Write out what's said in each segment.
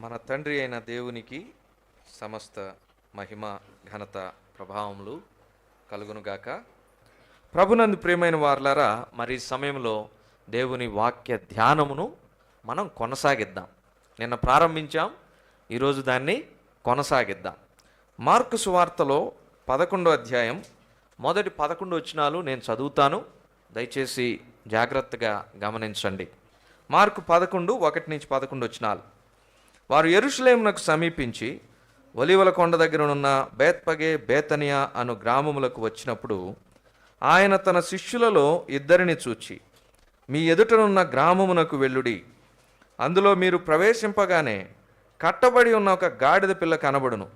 మన తండ్రి అయిన దేవునికి సమస్త మహిమ ఘనత ప్రభావములు కలుగునుగాక. ప్రభునందు ప్రియమైన వారలారా, మరి సమయంలో దేవుని వాక్య ధ్యానమును మనం కొనసాగిద్దాం. నిన్న ప్రారంభించాం, ఈరోజు దాన్ని కొనసాగిద్దాం. మార్కు సువార్తలో 11వ అధ్యాయం మొదటి 11 వచనాలు నేను చదువుతాను, దయచేసి జాగ్రత్తగా గమనించండి. మార్కు 11, 1 నుంచి 11 వచనాలు. వారు యెరూషలేమునకు సమీపించి ఒలీవల కొండ దగ్గరనున్న బేత్పగే బేతనియా అను గ్రామములకు వచ్చినప్పుడు ఆయన తన శిష్యులలో ఇద్దరిని చూచి, మీ ఎదుటనున్న గ్రామమునకు వెళ్ళుడి, అందులో మీరు ప్రవేశింపగానే కట్టబడి ఉన్న ఒక గాడిద పిల్ల కనబడును,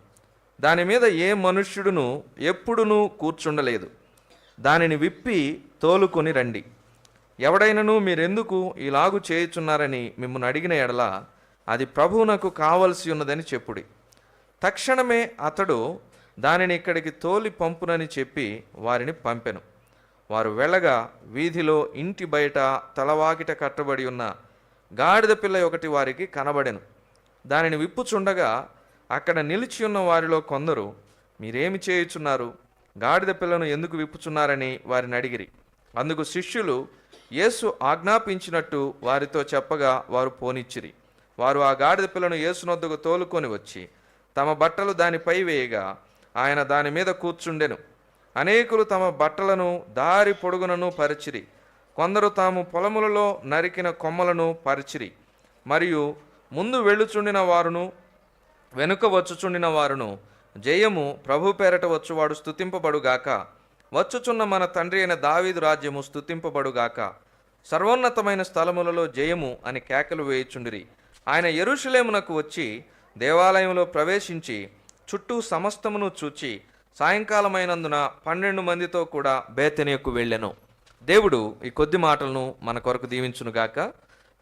దాని మీద ఏ మనుష్యుడును ఎప్పుడునూ కూర్చుండలేదు, దానిని విప్పి తోలుకొని రండి. ఎవడైనను మీరెందుకు ఇలాగు చేయుచున్నారని మిమ్మల్ని అడిగిన ఎడల అది ప్రభువునకు కావలసి ఉన్నదని చెప్పుడి. తక్షణమే అతడు దానిని ఇక్కడికి తోలి పంపునని చెప్పి వారిని పంపెను. వారు వెళ్ళగా వీధిలో ఇంటి బయట తలవాకిట కట్టబడి ఉన్న గాడిద పిల్ల ఒకటి వారికి కనబడెను. దానిని విప్పుచుండగా అక్కడ నిలిచి ఉన్న వారిలో కొందరు, మీరేమి చేయుచున్నారు, గాడిద పిల్లను ఎందుకు విప్పుచున్నారని వారిని అడిగిరి. అందుకు శిష్యులు యేసు ఆజ్ఞాపించినట్టు వారితో చెప్పగా వారు పోనిచ్చిరి. వారు ఆ గాడిద పిల్లను యేసునొద్దకు తోలుకొని వచ్చి తమ బట్టలు దానిపై వేయగా ఆయన దాని మీద కూర్చుండెను. అనేకులు తమ బట్టలను దారి పొడుగునను పరిచిరి, కొందరు తాము పొలములలో నరికిన కొమ్మలను పరిచిరి. మరియు ముందు వెళ్ళుచుండిన వారును వెనుక వచ్చుచుండిన వారును, జయము ప్రభు పేరట వచ్చువాడు స్తుతింపబడుగాక, వచ్చుచున్న మన తండ్రి అయిన దావీదు రాజ్యము స్తుతింపబడుగాక, సర్వోన్నతమైన స్థలములలో జయము అని కేకలు వేయుచుండిరి. ఆయన యెరూషలేమునకు వచ్చి దేవాలయంలో ప్రవేశించి చుట్టూ సమస్తమును చూచి సాయంకాలమైనందున 12 మందితో కూడా బేతనియకు వెళ్ళెను. దేవుడు ఈ కొద్ది మాటలను మన కొరకు దీవించునుగాక.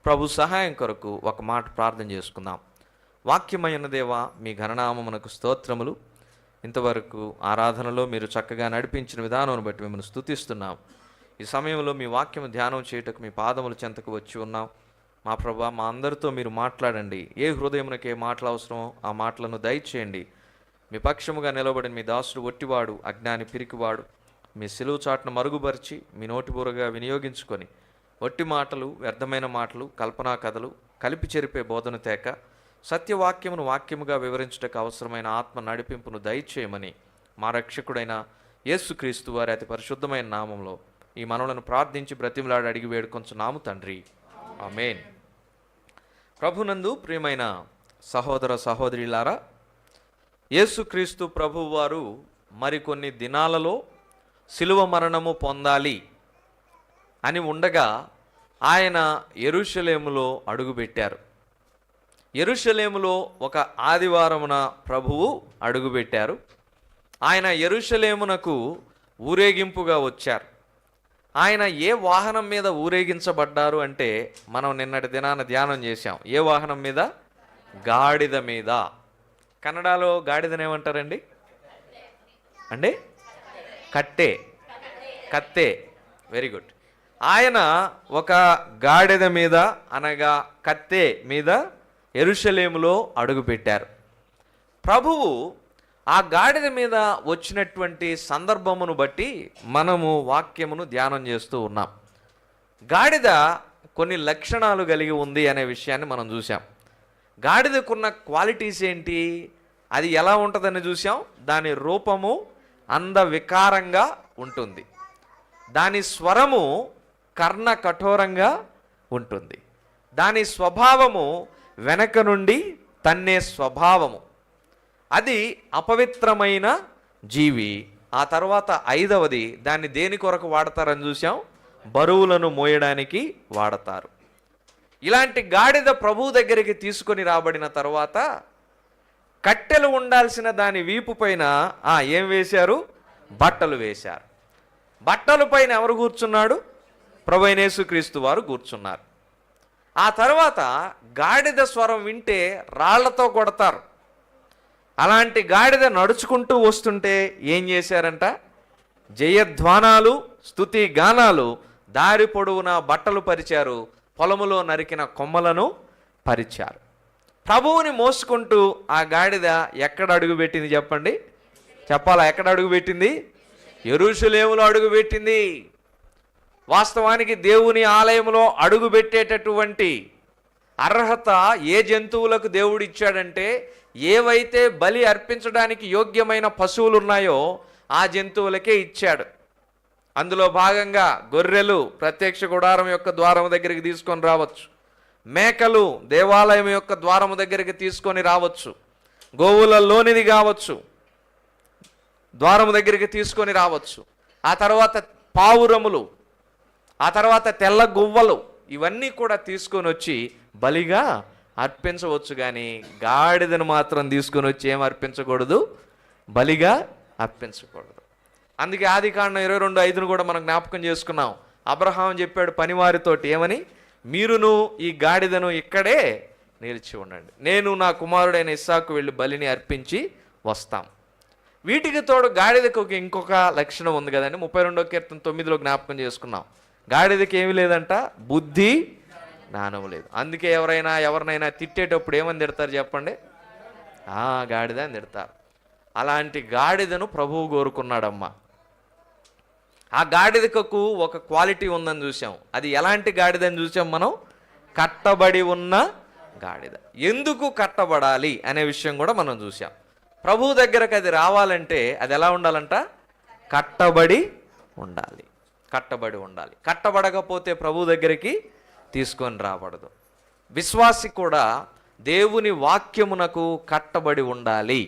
ప్రభు సహాయం కొరకు ఒక మాట ప్రార్థన చేసుకుందాం. వాక్యమైన దేవా, మీ ఘననామమునకు స్తోత్రములు. ఇంతవరకు ఆరాధనలో మీరు చక్కగా నడిపించిన విధానం బట్టి మిమ్మల్ని స్తుతిస్తున్నాం. ఈ సమయంలో మీ వాక్యము ధ్యానం చేయుటకు మీ పాదముల చెంతకు వచ్చి ఉన్నాం. మా ప్రభా, మా అందరితో మీరు మాట్లాడండి. ఏ హృదయమునకు ఏ మాటలు అవసరమో ఆ మాటలను దయచేయండి. మీ పక్షముగా నిలబడిన మీ దాసుడు ఒట్టివాడు, అజ్ఞాని పిరికివాడు, మీ సిలువు చాటును మరుగుపరిచి మీ నోటిబూరగా వినియోగించుకొని ఒట్టి మాటలు, వ్యర్థమైన మాటలు, కల్పనా కథలు కలిపి చెరిపే బోధన తేక సత్యవాక్యమును వాక్యముగా వివరించుటకు అవసరమైన ఆత్మ నడిపింపును దయచేయమని మా రక్షకుడైన యేసుక్రీస్తు వారి అతి పరిశుద్ధమైన నామంలో ఈ మనవులను ప్రార్థించి బ్రతిమలాడి అడిగి వేడుకొంచున్నాము తండ్రి, ఆమేన్. ప్రభునందు ప్రియమైన సహోదర సహోదరులారా, యేసుక్రీస్తు ప్రభువు వారు మరికొన్ని దినాలలో శిలువ మరణము పొందాలి అని ఉండగా ఆయన యెరూషలేములో అడుగుపెట్టారు. యెరూషలేములో ఒక ఆదివారమున ప్రభువు అడుగుపెట్టారు. ఆయన యెరూషలేమునకు ఊరేగింపుగా వచ్చారు. ఆయన ఏ వాహనం మీద ఊరేగించబడ్డారు అంటే మనం నిన్నటి దినాన ధ్యానం చేశాం. ఏ వాహనం మీద? గాడిద మీద. కన్నడలో గాడిదనేమంటారండి అండి? కట్టే, కత్తే. Very good. ఆయన ఒక గాడిద మీద అనగా కత్తే మీద యెరూషలేములో అడుగుపెట్టారు. ప్రభువు ఆ గాడిద మీద వచ్చినటువంటి సందర్భమును బట్టి మనము వాక్యమును ధ్యానం చేస్తూ ఉన్నాం. గాడిద కొన్ని లక్షణాలు కలిగి ఉంది అనే విషయాన్ని మనం చూసాం. గాడిదకున్న క్వాలిటీస్ ఏంటి, అది ఎలా ఉంటుందని చూసాం. దాని రూపము అందవికారంగా ఉంటుంది, దాని స్వరము కర్ణ కఠోరంగా ఉంటుంది, దాని స్వభావము వెనక నుండి తన్నే స్వభావము, అది అపవిత్రమైన జీవి. ఆ తర్వాత 5వది, దాన్ని దేని కొరకు వాడతారని చూసాం, బరువులను మోయడానికి వాడతారు. ఇలాంటి గాడిద ప్రభువు దగ్గరికి తీసుకొని రాబడిన తర్వాత కట్టెలు ఉండాల్సిన దాని వీపు పైన ఏం వేశారు? బట్టలు వేశారు. బట్టల పైన ఎవరు కూర్చున్నాడు? ప్రభువైన యేసుక్రీస్తు వారు కూర్చున్నారు. ఆ తర్వాత గాడిద స్వరం వింటే రాళ్లతో కొడతారు. అలాంటి గాడిద నడుచుకుంటూ వస్తుంటే ఏం చేశారంట? జయధ్వానాలు, స్తుతి గానాలు, దారి పొడవునా బట్టలు పరిచారు, పొలములో నరికిన కొమ్మలను పరిచారు. ప్రభువుని మోసుకుంటూ ఆ గాడిద ఎక్కడ అడుగుపెట్టింది చెప్పండి? చెప్పాలా? ఎక్కడ అడుగుపెట్టింది? యెరూషలేములో అడుగుపెట్టింది. వాస్తవానికి దేవుని ఆలయంలో అడుగుపెట్టేటటువంటి అర్హత ఏ జంతువులకు దేవుడు ఇచ్చాడంటే, ఏవైతే బలి అర్పించడానికి యోగ్యమైన పశువులు ఉన్నాయో ఆ జంతువులకే ఇచ్చాడు. అందులో భాగంగా గొర్రెలు ప్రత్యక్ష గుడారం యొక్క ద్వారం దగ్గరికి తీసుకొని రావచ్చు, మేకలు దేవాలయం యొక్క ద్వారం దగ్గరికి తీసుకొని రావచ్చు, గోవులలోనిది కావచ్చు ద్వారం దగ్గరికి తీసుకొని రావచ్చు, ఆ తర్వాత పావురములు, ఆ తర్వాత తెల్ల గువ్వలు, ఇవన్నీ కూడా తీసుకొని వచ్చి బలిగా అర్పించవచ్చు. కానీ గాడిదను మాత్రం తీసుకొని వచ్చి ఏం అర్పించకూడదు? బలిగా అర్పించకూడదు. అందుకే ఆదికాండం 22:5 కూడా మనం జ్ఞాపకం చేసుకున్నాం. అబ్రహాం చెప్పాడు పనివారితోటి ఏమని? మీరును ఈ గాడిదను ఇక్కడే నిలిచి ఉండండి, నేను నా కుమారుడైన ఇస్సాకు వెళ్ళి బలిని అర్పించి వస్తాం. వీటికి తోడు గాడిదకు ఇంకొక లక్షణం ఉంది కదండి. 32వ కీర్తన 9లో జ్ఞాపకం చేసుకున్నాం. గాడిదకి ఏమి లేదంట? బుద్ధి జ్ఞానం లేదు. అందుకే ఎవరినైనా తిట్టేటప్పుడు ఏమని తిడతారు చెప్పండి? గాడిద అని తిడతారు. అలాంటి గాడిదను ప్రభువు కోరుకున్నాడమ్మా. ఆ గాడిదకు ఒక క్వాలిటీ ఉందని చూసాం. అది ఎలాంటి గాడిదని చూసాం మనం? కట్టబడి ఉన్న గాడిద. ఎందుకు కట్టబడాలి అనే విషయం కూడా మనం చూసాం. ప్రభువు దగ్గరకు అది రావాలంటే అది ఎలా ఉండాలంట? కట్టబడి ఉండాలి. కట్టబడి ఉండాలి. కట్టబడకపోతే ప్రభు దగ్గరికి తీసుకొని రాబడదు. విశ్వాసి కూడా దేవుని వాక్యమునకు కట్టబడి ఉండాలి,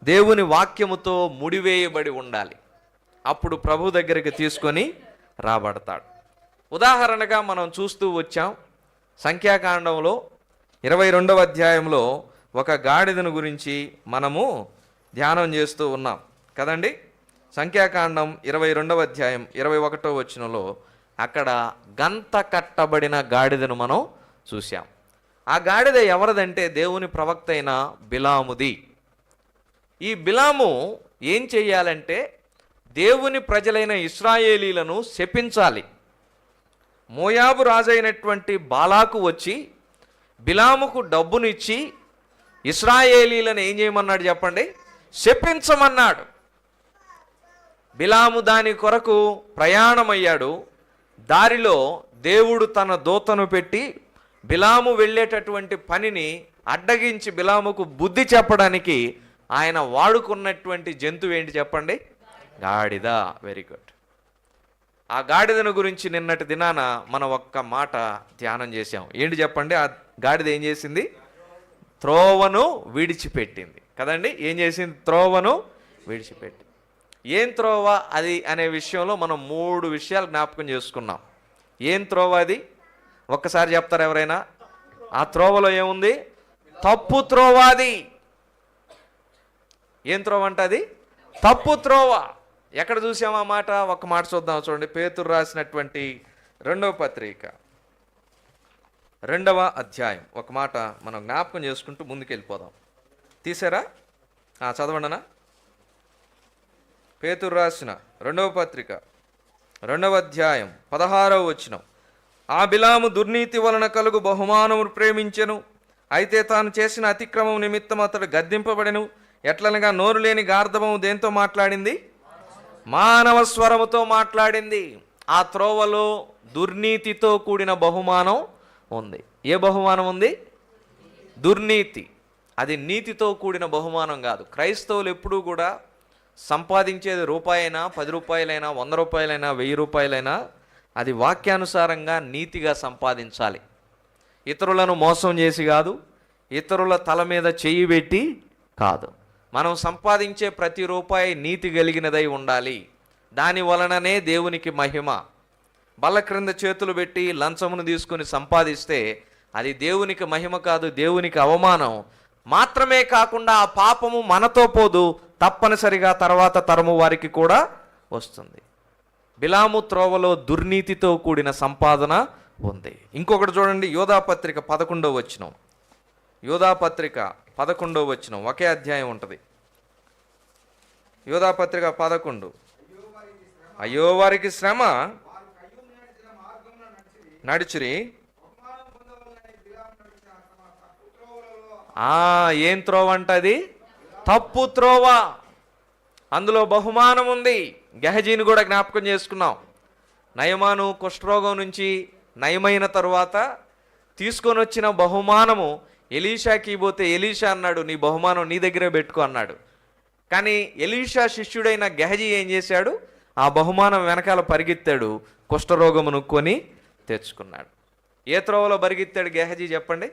దేవుని వాక్యముతో ముడివేయబడి ఉండాలి. అప్పుడు ప్రభు దగ్గరికి తీసుకొని రాబడతాడు. ఉదాహరణగా మనం చూస్తూ వచ్చాం, సంఖ్యాకాండంలో 22వ అధ్యాయంలో ఒక గాడిదను గురించి మనము ధ్యానం చేస్తూ ఉన్నాం కదండి. సంఖ్యాకాండం 22వ అధ్యాయం 21వ వచనంలో అక్కడ గంత కట్టబడిన గాడిదను మనం చూసాం. ఆ గాడిద ఎవరిదంటే దేవుని ప్రవక్త అయిన బిలాముది. ఈ బిలాము ఏం చెయ్యాలంటే దేవుని ప్రజలైన ఇశ్రాయేలీలను శపించాలి. మోయాబు రాజైనటువంటి బాలాకు వచ్చి బిలాముకు డబ్బునిచ్చి ఇశ్రాయేలీలను ఏం చేయమన్నాడు చెప్పండి? శపించమన్నాడు. బిలాము దాని కొరకు ప్రయాణమయ్యాడు. దారిలో దేవుడు తన దూతను పెట్టి బిలాము వెళ్ళేటటువంటి పనిని అడ్డగించి బిలాముకు బుద్ధి చెప్పడానికి ఆయన వాడుకున్నటువంటి జంతువు ఏంటి చెప్పండి? గాడిద. Very good. ఆ గాడిదను గురించి నిన్నటి దినాన మనం ఒక్క మాట ధ్యానం చేశాం. ఏంటి చెప్పండి? ఆ గాడిద ఏం చేసింది? త్రోవను విడిచిపెట్టింది కదండి. ఏం చేసింది? త్రోవను విడిచిపెట్టి. ఏం త్రోవ అది అనే విషయంలో మనం 3 విషయాలు జ్ఞాపకం చేసుకున్నాం. ఏం త్రోవ అది? ఒక్కసారి చెప్తారు ఎవరైనా? ఆ త్రోవలో ఏముంది? తప్పు త్రోవ అది. ఏం త్రోవ అంటే అది? తప్పు త్రోవ. ఎక్కడ చూసాం ఆ మాట? ఒక మాట చూద్దాం. చూడండి, పేతురు రాసినటువంటి 2వ పత్రిక 2వ అధ్యాయం ఒక మాట మనం జ్ఞాపకం చేసుకుంటూ ముందుకెళ్ళిపోదాం. తీసారా? చదవండినా. పేతురు రాసిన 2వ పత్రిక 2వ అధ్యాయం 16వ వచనం. ఆ బిలాము దుర్నీతి వలన కలుగు బహుమానమును ప్రేమించెను, అయితే తాను చేసిన అతిక్రమం నిమిత్తం అతడు గద్దింపబడెను. ఎట్లనగా నోరు లేని గార్ధబము దేంతో మాట్లాడింది? మానవ స్వరముతో మాట్లాడింది. ఆ త్రోవలో దుర్నీతితో కూడిన బహుమానం ఉంది. ఏ బహుమానం ఉంది? దుర్నీతి. అది నీతితో కూడిన బహుమానం కాదు. క్రైస్తవులు ఎప్పుడూ కూడా సంపాదించేది రూపాయైనా, 10 రూపాయలైనా, 100 రూపాయలైనా, 1000 రూపాయలైనా అది వాక్యానుసారంగా నీతిగా సంపాదించాలి. ఇతరులను మోసం చేసి కాదు, ఇతరుల తల మీద చెయ్యి పెట్టి కాదు. మనం సంపాదించే ప్రతి రూపాయి నీతి కలిగినదై ఉండాలి. దాని వలననే దేవునికి మహిమ. బల్ల క్రింద చేతులు పెట్టి లంచమును తీసుకుని సంపాదిస్తే అది దేవునికి మహిమ కాదు, దేవునికి అవమానం. మాత్రమే కాకుండా ఆ పాపము మనతో పోదు, తప్పనిసరిగా తర్వాత తరము వారికి కూడా వస్తుంది. బిలాము త్రోవలో దుర్నీతితో కూడిన సంపాదన ఉంది. ఇంకొకటి చూడండి, యోధాపత్రిక 11వ వచనం. యోధాపత్రిక 11వ వచనం, ఒకే అధ్యాయం ఉంటుంది. యోధాపత్రిక 11. అయ్యో వారికి శ్రమ నడిచిరి, ఏం త్రోవ అంటది? తప్పు త్రోవ. అందులో బహుమానం ఉంది. గెహజీని కూడా జ్ఞాపకం చేసుకున్నాం. నయమాను కుష్ఠరోగం నుంచి నయమైన తరువాత తీసుకొని వచ్చిన బహుమానము ఎలీషాకి పోతే ఎలీషా అన్నాడు, నీ బహుమానం నీ దగ్గరే పెట్టుకో అన్నాడు. కానీ ఎలీషా శిష్యుడైన గెహజీ ఏం చేశాడు? ఆ బహుమానం వెనకాల పరిగెత్తాడు, కుష్ఠరోగమును కొని తెచ్చుకున్నాడు. ఏ త్రోవలో పరిగెత్తాడు గెహజీ చెప్పండి?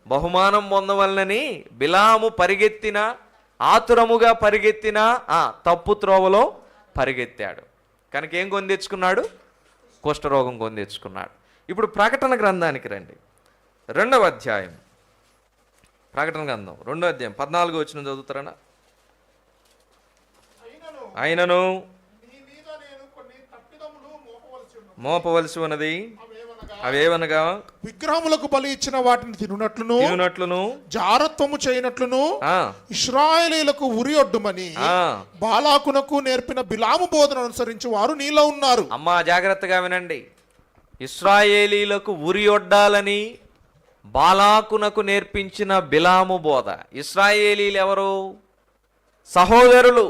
బహుమానం పొందవలనని బిలాము పరిగెత్తిన, ఆతురముగా పరిగెత్తిన తప్పు త్రోవలో పరిగెత్తాడు. కనుక ఏం కొని తెచ్చుకున్నాడు? కుష్ఠరోగం కొని తెచ్చుకున్నాడు. ఇప్పుడు ప్రకటన గ్రంథానికి రండి. 2వ అధ్యాయం. ప్రకటన గ్రంథం 2వ అధ్యాయం 14 వచనం చదువుతారనా? అయినను మోపవలసి ఉన్నది అవేవనగా విగ్రహములకు బలి ఇచ్చిన వాటిని తినునట్లును జారత్వము చేయనట్లును ఇశ్రాయేలీయులకు ఉరియొడ్డుమని బాలాకునకు నేర్పిన బిలాము బోధన అనుసరించి వారు నీలో ఉన్నారు. అమ్మా జాగ్రత్తగా వినండి. ఇశ్రాయేలీయులకు ఉరియొడ్డాలని బాలాకునకు నేర్పించిన బిలాము బోధ. ఇశ్రాయేలీలు ఎవరు? సహోదరులు,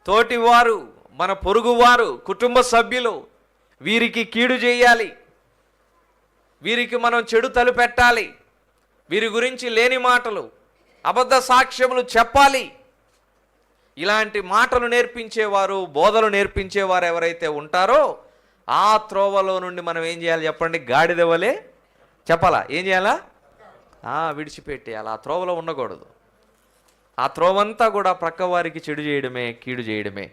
తోటివారు, మన పొరుగువారు, కుటుంబ సభ్యులు. వీరికి కీడు చేయాలి, వీరికి మనం చెడు తలుపెట్టాలి, వీరి గురించి లేని మాటలు, అబద్ధ సాక్ష్యములు చెప్పాలి. ఇలాంటి మాటలు నేర్పించేవారు, బోధలు నేర్పించేవారు ఎవరైతే ఉంటారో ఆ త్రోవలో నుండి మనం ఏం చేయాలి చెప్పండి? గాడిద వలె చెప్పాలా? ఏం చేయాలా? విడిచిపెట్టేయాలి. ఆ త్రోవలో ఉండకూడదు. ఆ త్రోవంతా కూడా ప్రక్క వారికి చెడు చేయడమే, కీడు చేయడమే.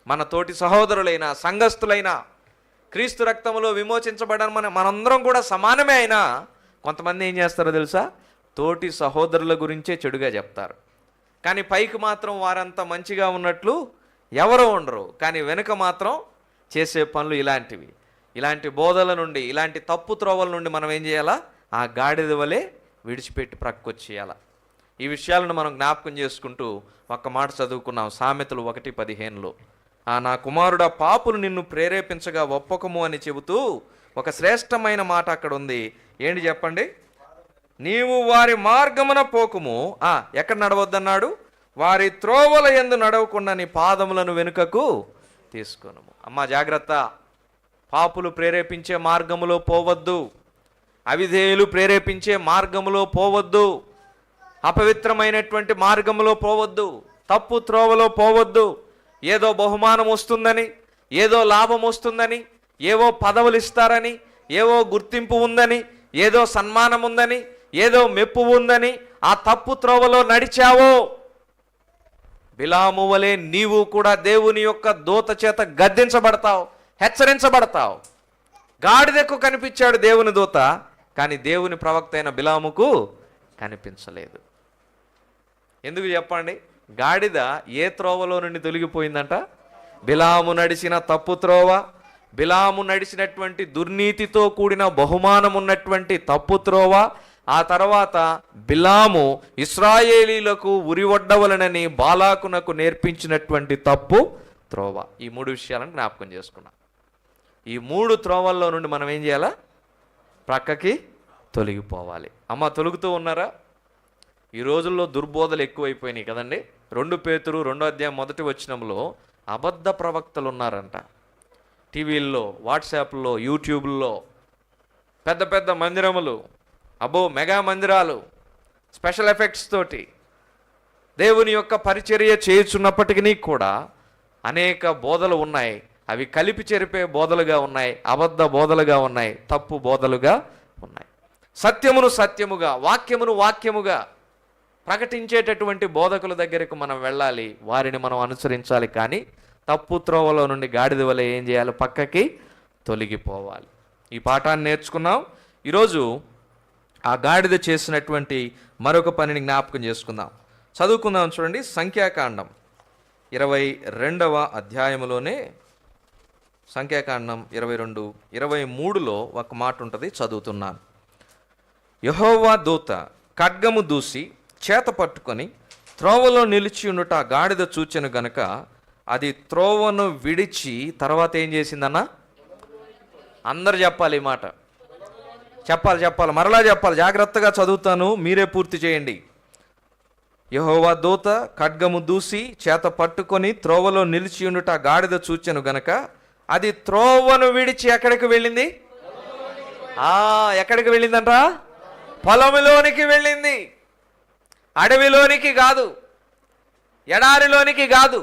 మన తోటి సహోదరులైన, సంఘస్థులైన, క్రీస్తు రక్తములో విమోచించబడిన మనందరం కూడా సమానమే. అయినా కొంతమంది ఏం చేస్తారో తెలుసా? తోటి సహోదరుల గురించే చెడుగా చెప్తారు. కానీ పైకి మాత్రం వారంతా మంచిగా ఉన్నట్లు ఎవరో ఉండరు. కానీ వెనుక మాత్రం చేసే పనులు ఇలాంటివి. ఇలాంటి బోధల నుండి, ఇలాంటి తప్పు త్రోవల నుండి మనం ఏం చేయాలా? ఆ గాడిద వలె విడిచిపెట్టి ప్రక్కకొచ్చేయాలా. ఈ విషయాలను మనం జ్ఞాపకం చేసుకుంటూ ఒక్క మాట చదువుకున్నాం. సామెతలు 1:15లో నా కుమారుడా, పాపులు నిన్ను ప్రేరేపించగా ఒప్పకము అని చెబుతూ ఒక శ్రేష్టమైన మాట అక్కడ ఉంది. ఏంటి చెప్పండి? నీవు వారి మార్గమున పోకుము. ఎక్కడ నడవద్దన్నాడు? వారి త్రోవల యందు నడవకుండా నీ పాదములను వెనుకకు తీసుకొను. అమ్మా జాగ్రత్త. పాపులు ప్రేరేపించే మార్గములో పోవద్దు. అవిధేయులు ప్రేరేపించే మార్గములో పోవద్దు. అపవిత్రమైనటువంటి మార్గంలో పోవద్దు. తప్పు త్రోవలో పోవద్దు. ఏదో బహుమానం వస్తుందని, ఏదో లాభం వస్తుందని, ఏవో పదవులు ఇస్తారని, ఏవో గుర్తింపు ఉందని, ఏదో సన్మానం ఉందని, ఏదో మెప్పు ఉందని ఆ తప్పు త్రోవలో నడిచావో బిలాము వలె నీవు కూడా దేవుని యొక్క దూత చేత గద్దించబడతావు, హెచ్చరించబడతావు. గాడిదకు కనిపించాడు దేవుని దూత, కానీ దేవుని ప్రవక్త అయిన బిలాముకు కనిపించలేదు. ఎందుకు చెప్పండి? గాడిద ఏ త్రోవలో నుండి తొలగిపోయిందంట? బిలాము నడిచిన తప్పు త్రోవ, బిలాము నడిచినటువంటి దుర్నీతితో కూడిన బహుమానం ఉన్నటువంటి తప్పు త్రోవ, ఆ తర్వాత బిలాము ఇశ్రాయేలీలకు ఉరివడ్డవలనని బాలాకునకు నేర్పించినటువంటి తప్పు త్రోవ. ఈ 3 విషయాలను జ్ఞాపకం చేసుకున్నాం. ఈ 3 త్రోవల్లో నుండి మనం ఏం చేయాలా? ప్రక్కకి తొలగిపోవాలి. అమ్మ తొలుగుతూ ఉన్నారా? ఈ రోజుల్లో దుర్బోధలు ఎక్కువైపోయినాయి కదండి. 2 పేతురు 2వ అధ్యాయం 1వ వచనంలో అబద్ధ ప్రవక్తలు ఉన్నారంట. టీవీల్లో, వాట్సాప్లో, యూట్యూబ్లో పెద్ద పెద్ద మందిరములు, మెగా మందిరాలు, స్పెషల్ ఎఫెక్ట్స్ తోటి దేవుని యొక్క పరిచర్య చేయుచున్నప్పటికీ కూడా అనేక బోధలు ఉన్నాయి. అవి కలిపి చెరిపే బోధలుగా ఉన్నాయి, అబద్ధ బోధలుగా ఉన్నాయి, తప్పు బోధలుగా ఉన్నాయి. సత్యమును సత్యముగా, వాక్యమును వాక్యముగా ప్రకటించేటటువంటి బోధకుల దగ్గరకు మనం వెళ్ళాలి, వారిని మనం అనుసరించాలి. కానీ తప్పు త్రోవలో నుండి గాడిద వలె ఏం చేయాలి? పక్కకి తొలగిపోవాలి. ఈ పాఠాన్ని నేర్చుకున్నాం. ఈరోజు ఆ గాడిద చేసినటువంటి మరొక పనిని జ్ఞాపకం చేసుకుందాం. చదువుకుందాం. చూడండి, సంఖ్యాకాండం 22వ అధ్యాయములోనే, సంఖ్యాకాండం 22:23లో ఒక మాట ఉంటుంది, చదువుతున్నాను. యెహోవా దూత ఖడ్గము దూసి చేత పట్టుకొని త్రోవలో నిలిచి ఉండుట ఆ గాడిద చూచెను గనుక అది త్రోవను విడిచి తర్వాత ఏం చేసిందన్న? అందరు చెప్పాలి ఈ మాట. చెప్పాలి మరలా చెప్పాలి, జాగ్రత్తగా చదువుతాను, మీరే పూర్తి చేయండి. యెహోవా దూత ఖడ్గము దూసి చేత పట్టుకొని త్రోవలో నిలిచి ఉండుట గాడిద చూచెను గనక అది త్రోవను విడిచి ఎక్కడికి వెళ్ళింది? ఎక్కడికి వెళ్ళిందంట? పొలములోనికి వెళ్ళింది. అడవిలోనికి కాదు, ఎడారిలోనికి కాదు,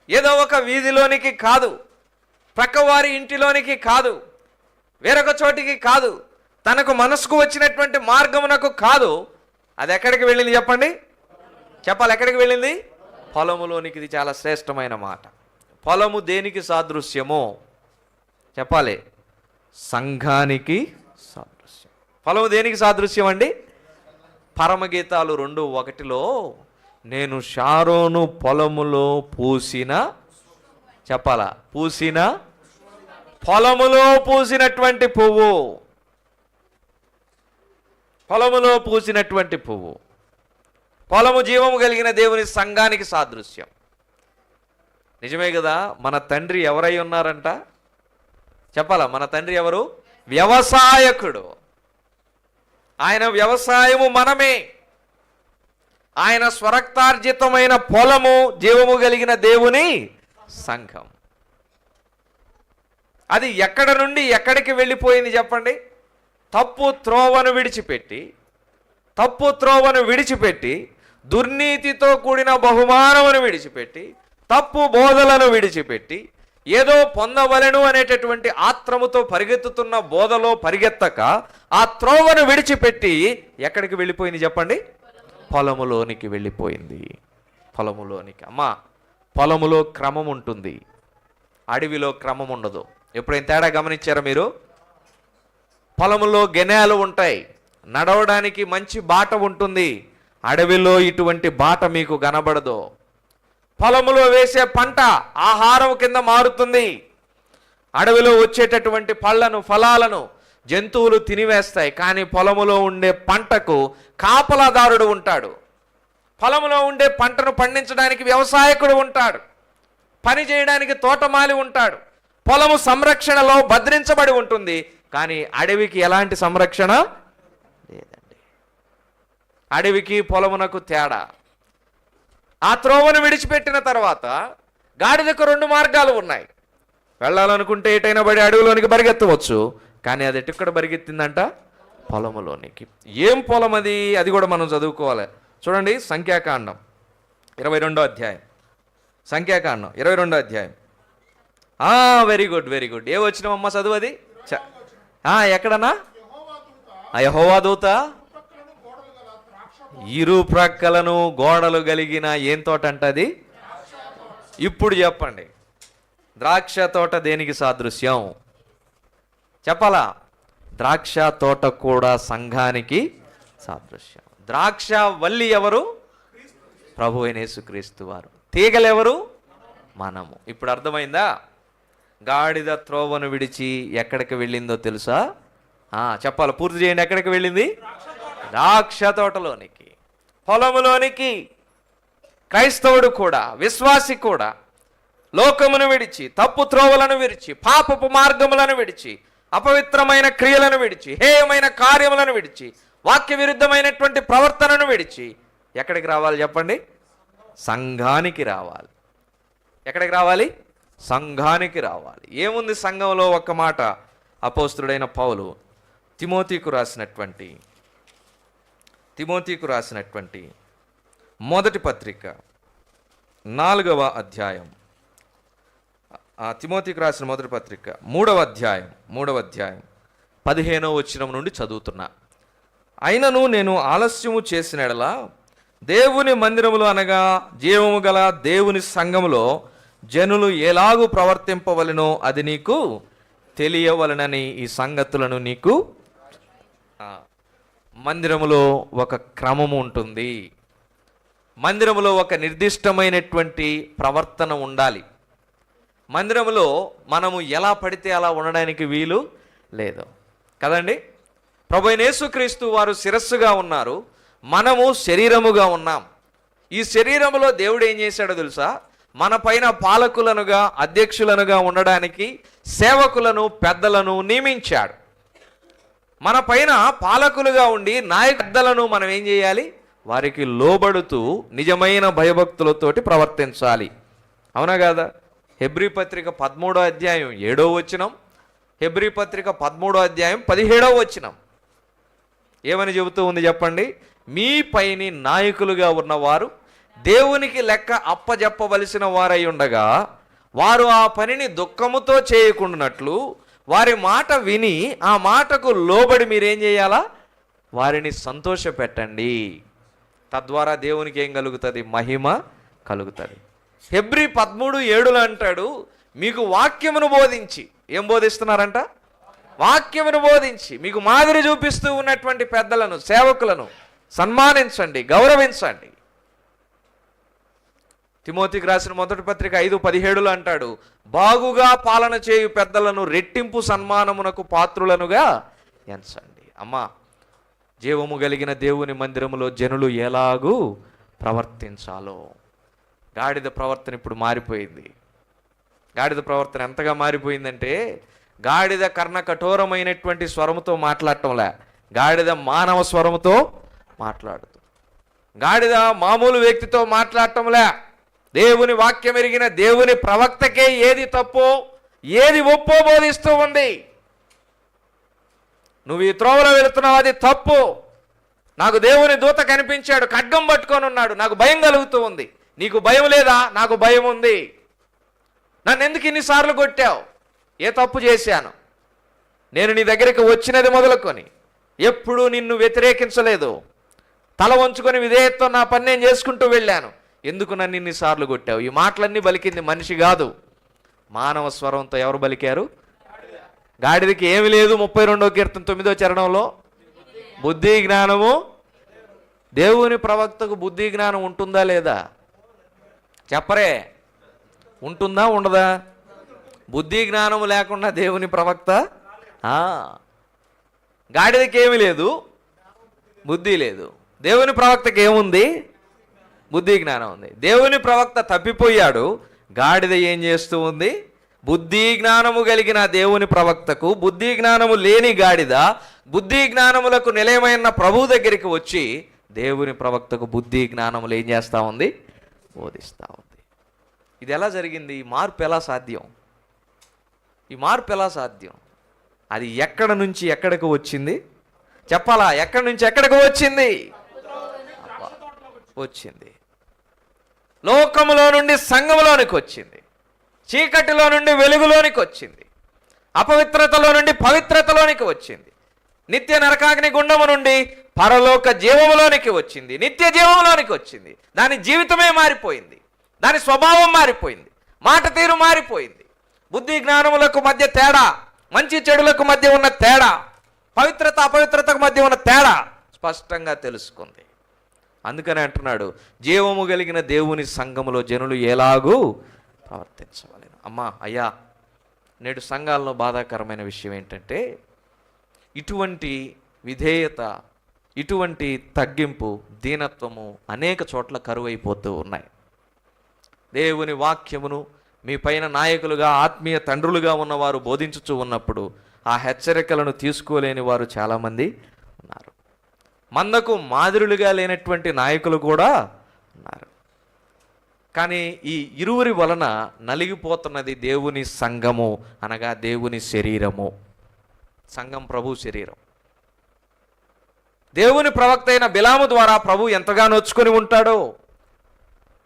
ఏదో ఒక వీధిలోనికి కాదు, ప్రక్కవారి ఇంటిలోనికి కాదు, వేరొక చోటికి కాదు, తనకు మనసుకు వచ్చినటువంటి మార్గమునకు కాదు. అది ఎక్కడికి వెళ్ళింది చెప్పండి? చెప్పాలి, ఎక్కడికి వెళ్ళింది? పొలములోనికి. ఇది చాలా శ్రేష్టమైన మాట. పొలము దేనికి సాదృశ్యమో చెప్పాలి? సంఘానికి సాదృశ్యం. పొలము దేనికి సాదృశ్యం అండి? పరమగీతాలు 2:1 నేను షారోను పొలములో పూసిన, చెప్పాలా, పూసిన పొలములో పూసినటువంటి పువ్వు, పొలములో పూసినటువంటి పువ్వు. పొలము జీవము కలిగిన దేవుని సంఘానికి సాదృశ్యం. నిజమే కదా? మన తండ్రి ఎవరై ఉన్నారంట? చెప్పాలా, మన తండ్రి ఎవరు? వ్యవసాయకుడు. ఆయన వ్యవసాయము మనమే. ఆయన స్వరక్తార్జితమైన పొలము జీవము కలిగిన దేవుని సంఘం. అది ఎక్కడ నుండి ఎక్కడికి వెళ్ళిపోయింది చెప్పండి? తప్పు త్రోవను విడిచిపెట్టి దుర్నీతితో కూడిన బహుమానమును విడిచిపెట్టి తప్పు బోధలను విడిచిపెట్టి ఏదో పొందవలెను అనేటటువంటి ఆత్రముతో పరిగెత్తుతున్న బోధలో పరిగెత్తక ఆ త్రోవను విడిచిపెట్టి ఎక్కడికి వెళ్ళిపోయింది చెప్పండి? పొలములోనికి వెళ్ళిపోయింది. పొలములోనికి. అమ్మా, పొలములో క్రమం ఉంటుంది, అడవిలో క్రమం ఉండదు. ఎప్పుడైనా తేడా గమనించారా మీరు? పొలములో గెనాలు ఉంటాయి, నడవడానికి మంచి బాట ఉంటుంది. అడవిలో ఇటువంటి బాట మీకు కనబడదు. పొలములో వేసే పంట ఆహారం కింద మారుతుంది. అడవిలో వచ్చేటటువంటి పళ్ళను, ఫలాలను జంతువులు తినివేస్తాయి. కానీ పొలములో ఉండే పంటకు కాపలాదారుడు ఉంటాడు. పొలములో ఉండే పంటను పండించడానికి వ్యవసాయకుడు ఉంటాడు. పని చేయడానికి తోటమాలి ఉంటాడు. పొలము సంరక్షణలో భద్రించబడి ఉంటుంది. కానీ అడవికి ఎలాంటి సంరక్షణ లేదండి. అడవికి పొలమునకు తేడా. ఆ త్రోవను విడిచిపెట్టిన తర్వాత గాడిదకు 2 మార్గాలు ఉన్నాయి. వెళ్ళాలనుకుంటే ఎటైనా పడి అడవిలోనికి పరిగెత్తవచ్చు. కానీ అది ఎక్కడ పరిగెత్తిందంట? పొలములోనికి. ఏం పొలం అది? అది కూడా మనం చదువుకోవాలి. చూడండి, సంఖ్యాకాండం 22వ అధ్యాయం. సంఖ్యాకాండం 22వ అధ్యాయం. Very good. ఏ వచ్చినవమ్మ చదువు అది? ఎక్కడన్నా? యెహోవా దూత ఇరు ప్రక్కలను గోడలు కలిగిన ఏం తోట అంటది? ఇప్పుడు చెప్పండి, ద్రాక్ష తోట దేనికి సాదృశ్యం? చెప్పాలా? ద్రాక్ష తోట కూడా సంఘానికి సాదృశ్యం. ద్రాక్ష వల్లి ఎవరు? ప్రభువైన యేసుక్రీస్తు వారు. తీగలెవరు? మనము. ఇప్పుడు అర్థమైందా? గాడిద త్రోవను విడిచి ఎక్కడికి వెళ్ళిందో తెలుసా? చెప్పాలి, పూర్తి చేయండి. ఎక్కడికి వెళ్ళింది? ద్రాక్ష తోటలోనికి, పొలములోనికి. క్రైస్తవుడు కూడా, విశ్వాసి కూడా లోకమును విడిచి, తప్పు త్రోవలను విడిచి, పాపపు మార్గములను విడిచి, అపవిత్రమైన క్రియలను విడిచి, హేయమైన కార్యములను విడిచి, వాక్య విరుద్ధమైనటువంటి ప్రవర్తనను విడిచి ఎక్కడికి రావాలి చెప్పండి? సంఘానికి రావాలి. ఎక్కడికి రావాలి? సంఘానికి రావాలి. ఏముంది సంఘంలో? ఒక్క మాట అపోస్తుడైన పౌలు తిమోతికు రాసినటువంటి మొదటి పత్రిక 4వ అధ్యాయం. తిమోతికి రాసిన మొదటి పత్రిక 3వ అధ్యాయం 15వ వచనం నుండి చదువుతున్నా. అయినను నేను ఆలస్యము చేసిన యెడల దేవుని మందిరములో అనగా జీవము గల దేవుని సంఘములో జనులు ఎలాగూ ప్రవర్తింపవలెనో అది నీకు తెలియవలనని ఈ సంగతులను నీకు. మందిరములో ఒక క్రమము ఉంటుంది. మందిరములో ఒక నిర్దిష్టమైనటువంటి ప్రవర్తన ఉండాలి. మందిరములో మనము ఎలా పడితే అలా ఉండడానికి వీలు లేదు కదండి. ప్రభువైన యేసుక్రీస్తు వారు శిరస్సుగా ఉన్నారు, మనము శరీరముగా ఉన్నాం. ఈ శరీరములో దేవుడు ఏం చేశాడో తెలుసా? మన పైన పాలకులనుగా, అధ్యక్షులనుగా ఉండడానికి సేవకులను, పెద్దలను నియమించాడు. మన పైన పాలకులుగా ఉండి నాయకులను మనం ఏం చేయాలి? వారికి లోబడుతూ నిజమైన భయభక్తులతోటి ప్రవర్తించాలి. అవునా కాదా? హెబ్రీ పత్రిక 13వ అధ్యాయం 7వ వచనం, హెబ్రీ పత్రిక 13వ అధ్యాయం 17వ వచనం ఏమని చెబుతూ ఉంది చెప్పండి? మీ పైని నాయకులుగా ఉన్నవారు దేవునికి లెక్క అప్పజెప్పవలసిన వారై ఉండగా వారు ఆ పనిని దుఃఖముతో చేయకుండానట్లు వారి మాట విని ఆ మాటకు లోబడి మీరేం చేయాలా? వారిని సంతోషపెట్టండి. తద్వారా దేవునికి ఏం కలుగుతుంది? మహిమ కలుగుతుంది. హెబ్రీ 13:7 అంటాడు, మీకు వాక్యమును బోధించి, ఏం బోధిస్తున్నారంట? వాక్యమును బోధించి మీకు మాదిరి చూపిస్తూ ఉన్నటువంటి పెద్దలను, సేవకులను సన్మానించండి, గౌరవించండి. తిమోతికి రాసిన మొదటి పత్రిక 5:17 అంటాడు, బాగుగా పాలన చేయు పెద్దలను రెట్టింపు సన్మానమునకు పాత్రులనుగా ఎంచండి. అమ్మా, జీవము కలిగిన దేవుని మందిరములో జనులు ఎలాగూ ప్రవర్తించాలో. గాడిద ప్రవర్తన ఇప్పుడు మారిపోయింది. గాడిద ప్రవర్తన ఎంతగా మారిపోయిందంటే, గాడిద కర్ణ కఠోరమైనటువంటి స్వరముతో మాట్లాడటంలే, గాడిద మానవ స్వరముతో మాట్లాడుతూ, గాడిద మామూలు వ్యక్తితో మాట్లాడటంలే, దేవుని వాక్యం ఎరిగిన దేవుని ప్రవక్తకే ఏది తప్పో ఏది ఒప్పో బోధిస్తూ ఉంది. నువ్వు ఈ త్రోవలో వెళుతున్నావు, అది తప్పు. నాకు దేవుని దూత కనిపించాడు, ఖడ్గం పట్టుకొని ఉన్నాడు, నాకు భయం కలుగుతూ ఉంది. నీకు భయం లేదా? నాకు భయం ఉంది. నన్ను ఎందుకు ఇన్నిసార్లు కొట్టావు? ఏ తప్పు చేశాను? నేను నీ దగ్గరికి వచ్చినది మొదలుకొని ఎప్పుడూ నిన్ను వ్యతిరేకించలేదు. తల వంచుకొని విధేయత్వం నా పని నేను చేసుకుంటూ వెళ్ళాను. ఎందుకు నన్ను ఇన్నిసార్లు కొట్టావు? ఈ మాటలన్నీ పలికింది మనిషి కాదు, మానవ స్వరంతో. ఎవరు పలికారు? గాడిదకి ఏమి లేదు. 32వ కీర్తన 9వ చరణంలో బుద్ధి జ్ఞానము. దేవుని ప్రవక్తకు బుద్ధి జ్ఞానం ఉంటుందా లేదా? చెప్పరే, ఉంటుందా ఉండదా? బుద్ధి జ్ఞానము లేకుండా దేవుని ప్రవక్త? గాడిదకి ఏమి లేదు, బుద్ధి లేదు. దేవుని ప్రవక్తకి ఏముంది? బుద్ధి జ్ఞానం ఉంది. దేవుని ప్రవక్త తప్పిపోయాడు, గాడిద ఏం చేస్తూ ఉంది? బుద్ధి జ్ఞానము కలిగిన దేవుని ప్రవక్తకు బుద్ధి జ్ఞానము లేని గాడిద బుద్ధి జ్ఞానములకు నిలయమైన ప్రభు దగ్గరికి వచ్చి దేవుని ప్రవక్తకు బుద్ధి జ్ఞానములు ఏం చేస్తూ ఉంది? బోధిస్తూ ఉంది. ఇది ఎలా జరిగింది? ఈ మార్పు ఎలా సాధ్యం? ఈ మార్పు ఎలా సాధ్యం? అది ఎక్కడ నుంచి ఎక్కడికి వచ్చింది? చెప్పాలా? ఎక్కడి నుంచి ఎక్కడికి వచ్చింది? వచ్చింది లోకములో నుండి సంఘములోనికి వచ్చింది, చీకటిలో నుండి వెలుగులోనికి వచ్చింది, అపవిత్రతలో నుండి పవిత్రతలోనికి వచ్చింది, నిత్య నరకాగ్ని గుండము నుండి పరలోక జీవములోనికి వచ్చింది, నిత్య జీవములోనికి వచ్చింది. దాని జీవితమే మారిపోయింది, దాని స్వభావం మారిపోయింది, మాట తీరు మారిపోయింది. బుద్ధి జ్ఞానములకు మధ్య తేడా, మంచి చెడులకు మధ్య ఉన్న తేడా, పవిత్రత అపవిత్రతకు మధ్య ఉన్న తేడా స్పష్టంగా తెలుసుకుంది. అందుకని అంటున్నాడు, జీవము కలిగిన దేవుని సంఘములో జనులు ఎలాగూ ప్రవర్తించవాలి. అమ్మా, అయ్యా, నేడు సంఘాల్లో బాధాకరమైన విషయం ఏంటంటే, ఇటువంటి విధేయత, ఇటువంటి తగ్గింపు, దీనత్వము అనేక చోట్ల కరువైపోతూ ఉన్నాయి. దేవుని వాక్యమును మీ పైన నాయకులుగా, ఆత్మీయ తండ్రులుగా ఉన్నవారు బోధించుచూ ఉన్నప్పుడు ఆ హెచ్చరికలను తీసుకోలేని వారు చాలామంది ఉన్నారు. మందకు మాదిరులుగా లేనటువంటి నాయకులు కూడా ఉన్నారు. కానీ ఈ ఇరువురి వలన నలిగిపోతున్నది దేవుని సంఘము, అనగా దేవుని శరీరము. సంఘం ప్రభు శరీరం. దేవుని ప్రవక్త అయిన బిలాము ద్వారా ప్రభు ఎంతగా నొచ్చుకొని ఉంటాడో,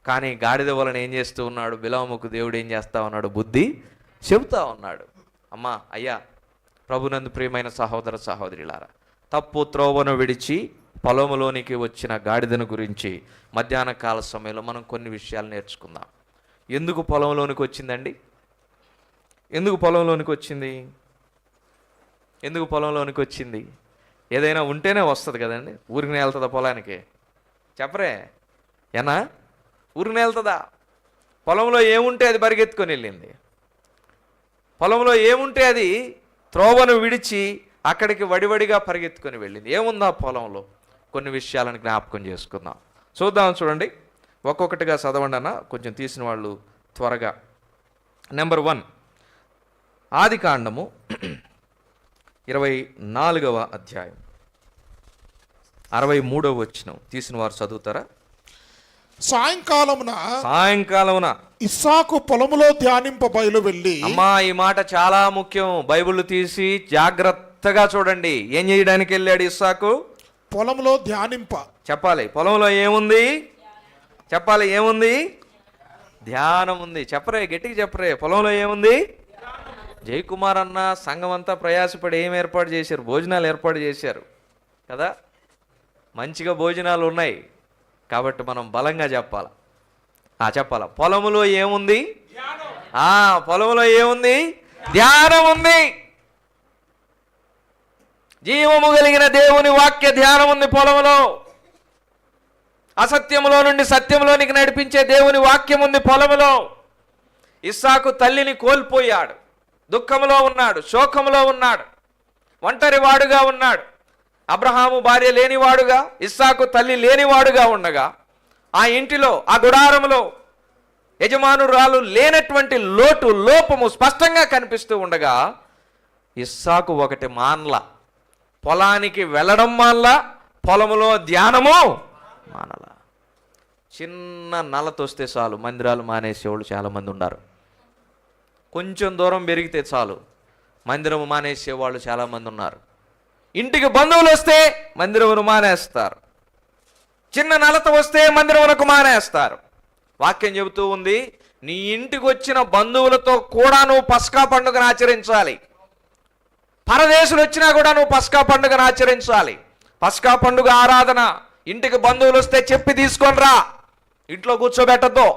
కానీ గాడిద వలన ఏం చేస్తూ ఉన్నాడు? బిలాముకు దేవుడు ఏం చేస్తా ఉన్నాడు? బుద్ధి చెబుతా ఉన్నాడు. అమ్మా, అయ్యా, ప్రభునందు ప్రియమైన సహోదర సహోదరులారా, తప్పు త్రోవను విడిచి పొలములోనికి వచ్చిన గాడిదను గురించి మధ్యాహ్న కాల సమయంలో మనం కొన్ని విషయాలు నేర్చుకుందాం. ఎందుకు పొలంలోనికి వచ్చిందండి? ఎందుకు పొలంలోనికి వచ్చింది? ఎందుకు పొలంలోనికి వచ్చింది? ఏదైనా ఉంటేనే వస్తుంది కదండి. ఊరికి వెళ్తుందా పొలానికి? చెప్పరే, ఏనా ఊరికి వెళ్తుందా? పొలంలో ఏముంటే అది పరిగెత్తుకొని వెళ్ళింది. పొలంలో ఏముంటే అది త్రోవను విడిచి అక్కడికి వడివడిగా పరిగెత్తుకొని వెళ్ళింది. ఏముందా పొలంలో? కొన్ని విషయాలను జ్ఞాపకం చేసుకుందాం. చూద్దాం, చూడండి, ఒక్కొక్కటిగా చదవండి అన్న, కొంచెం తీసిన వాళ్ళు త్వరగా. నెంబర్ 1, ఆదికాండము 24వ అధ్యాయం 63వ వచనం తీసిన వారు చదువుతారా? సాయంకాలమున ఇస్సాకు పొలములో ధ్యానింప బయలు వెళ్ళి. అమ్మా, ఈ మాట చాలా ముఖ్యం. బైబిల్ తీసి జాగ్రత్తగా చూడండి. ఏం చేయడానికి వెళ్ళాడు ఇస్సాకు? పొలంలో ధ్యానింప. చెప్పాలి, పొలంలో ఏముంది? చెప్పాలి, ఏముంది? ధ్యానం ఉంది. చెప్పరే, గట్టిగా చెప్పరే. పొలంలో ఏముంది? జయకుమార్ అన్న సంఘం అంతా ప్రయాసపడి ఏం ఏర్పాటు చేశారు? భోజనాలు ఏర్పాటు చేశారు కదా. మంచిగా భోజనాలు ఉన్నాయి కాబట్టి మనం బలంగా చెప్పాలి. చెప్పాల, పొలములో ఏముంది? పొలంలో ఏముంది? ధ్యానం ఉంది. జీవము కలిగిన దేవుని వాక్య ధ్యానం ఉంది పొలంలో. అసత్యములో నుండి సత్యంలోనికి నడిపించే దేవుని వాక్యం ఉంది పొలములో. ఇస్సాకు తల్లిని కోల్పోయాడు, దుఃఖములో ఉన్నాడు, శోకములో ఉన్నాడు, ఒంటరి వాడుగా ఉన్నాడు. అబ్రహాము భార్య లేనివాడుగా, ఇస్సాకు తల్లి లేనివాడుగా ఉండగా, ఆ ఇంటిలో, ఆ గుడారములో యజమానురాలు లేనటువంటి లోపము స్పష్టంగా కనిపిస్తూ ఉండగా, ఇస్సాకు ఒకటి మానల. పొలానికి వెళ్ళడం మానల, పొలములో ధ్యానము మానల. చిన్న నలతొస్తే చాలు మందిరాలు మానేసేవాళ్ళు చాలామంది ఉన్నారు. కొంచెం దూరం పెరిగితే చాలు మందిరము మానేసేవాళ్ళు చాలామంది ఉన్నారు. ఇంటికి బంధువులు వస్తే మందిరమును మానేస్తారు. చిన్న నలత వస్తే మందిరమునకు మానేస్తారు. వాక్యం చెబుతూ ఉంది, నీ ఇంటికి వచ్చిన బంధువులతో కూడా నువ్వు పస్కా పండుగను ఆచరించాలి. పరదేశులు వచ్చినా కూడా నువ్వు పస్కా పండుగను ఆచరించాలి. పస్కా పండుగ ఆరాధన. ఇంటికి బంధువులు వస్తే చెప్పి తీసుకొని రా, ఇంట్లో కూర్చోబెట్టద్దు.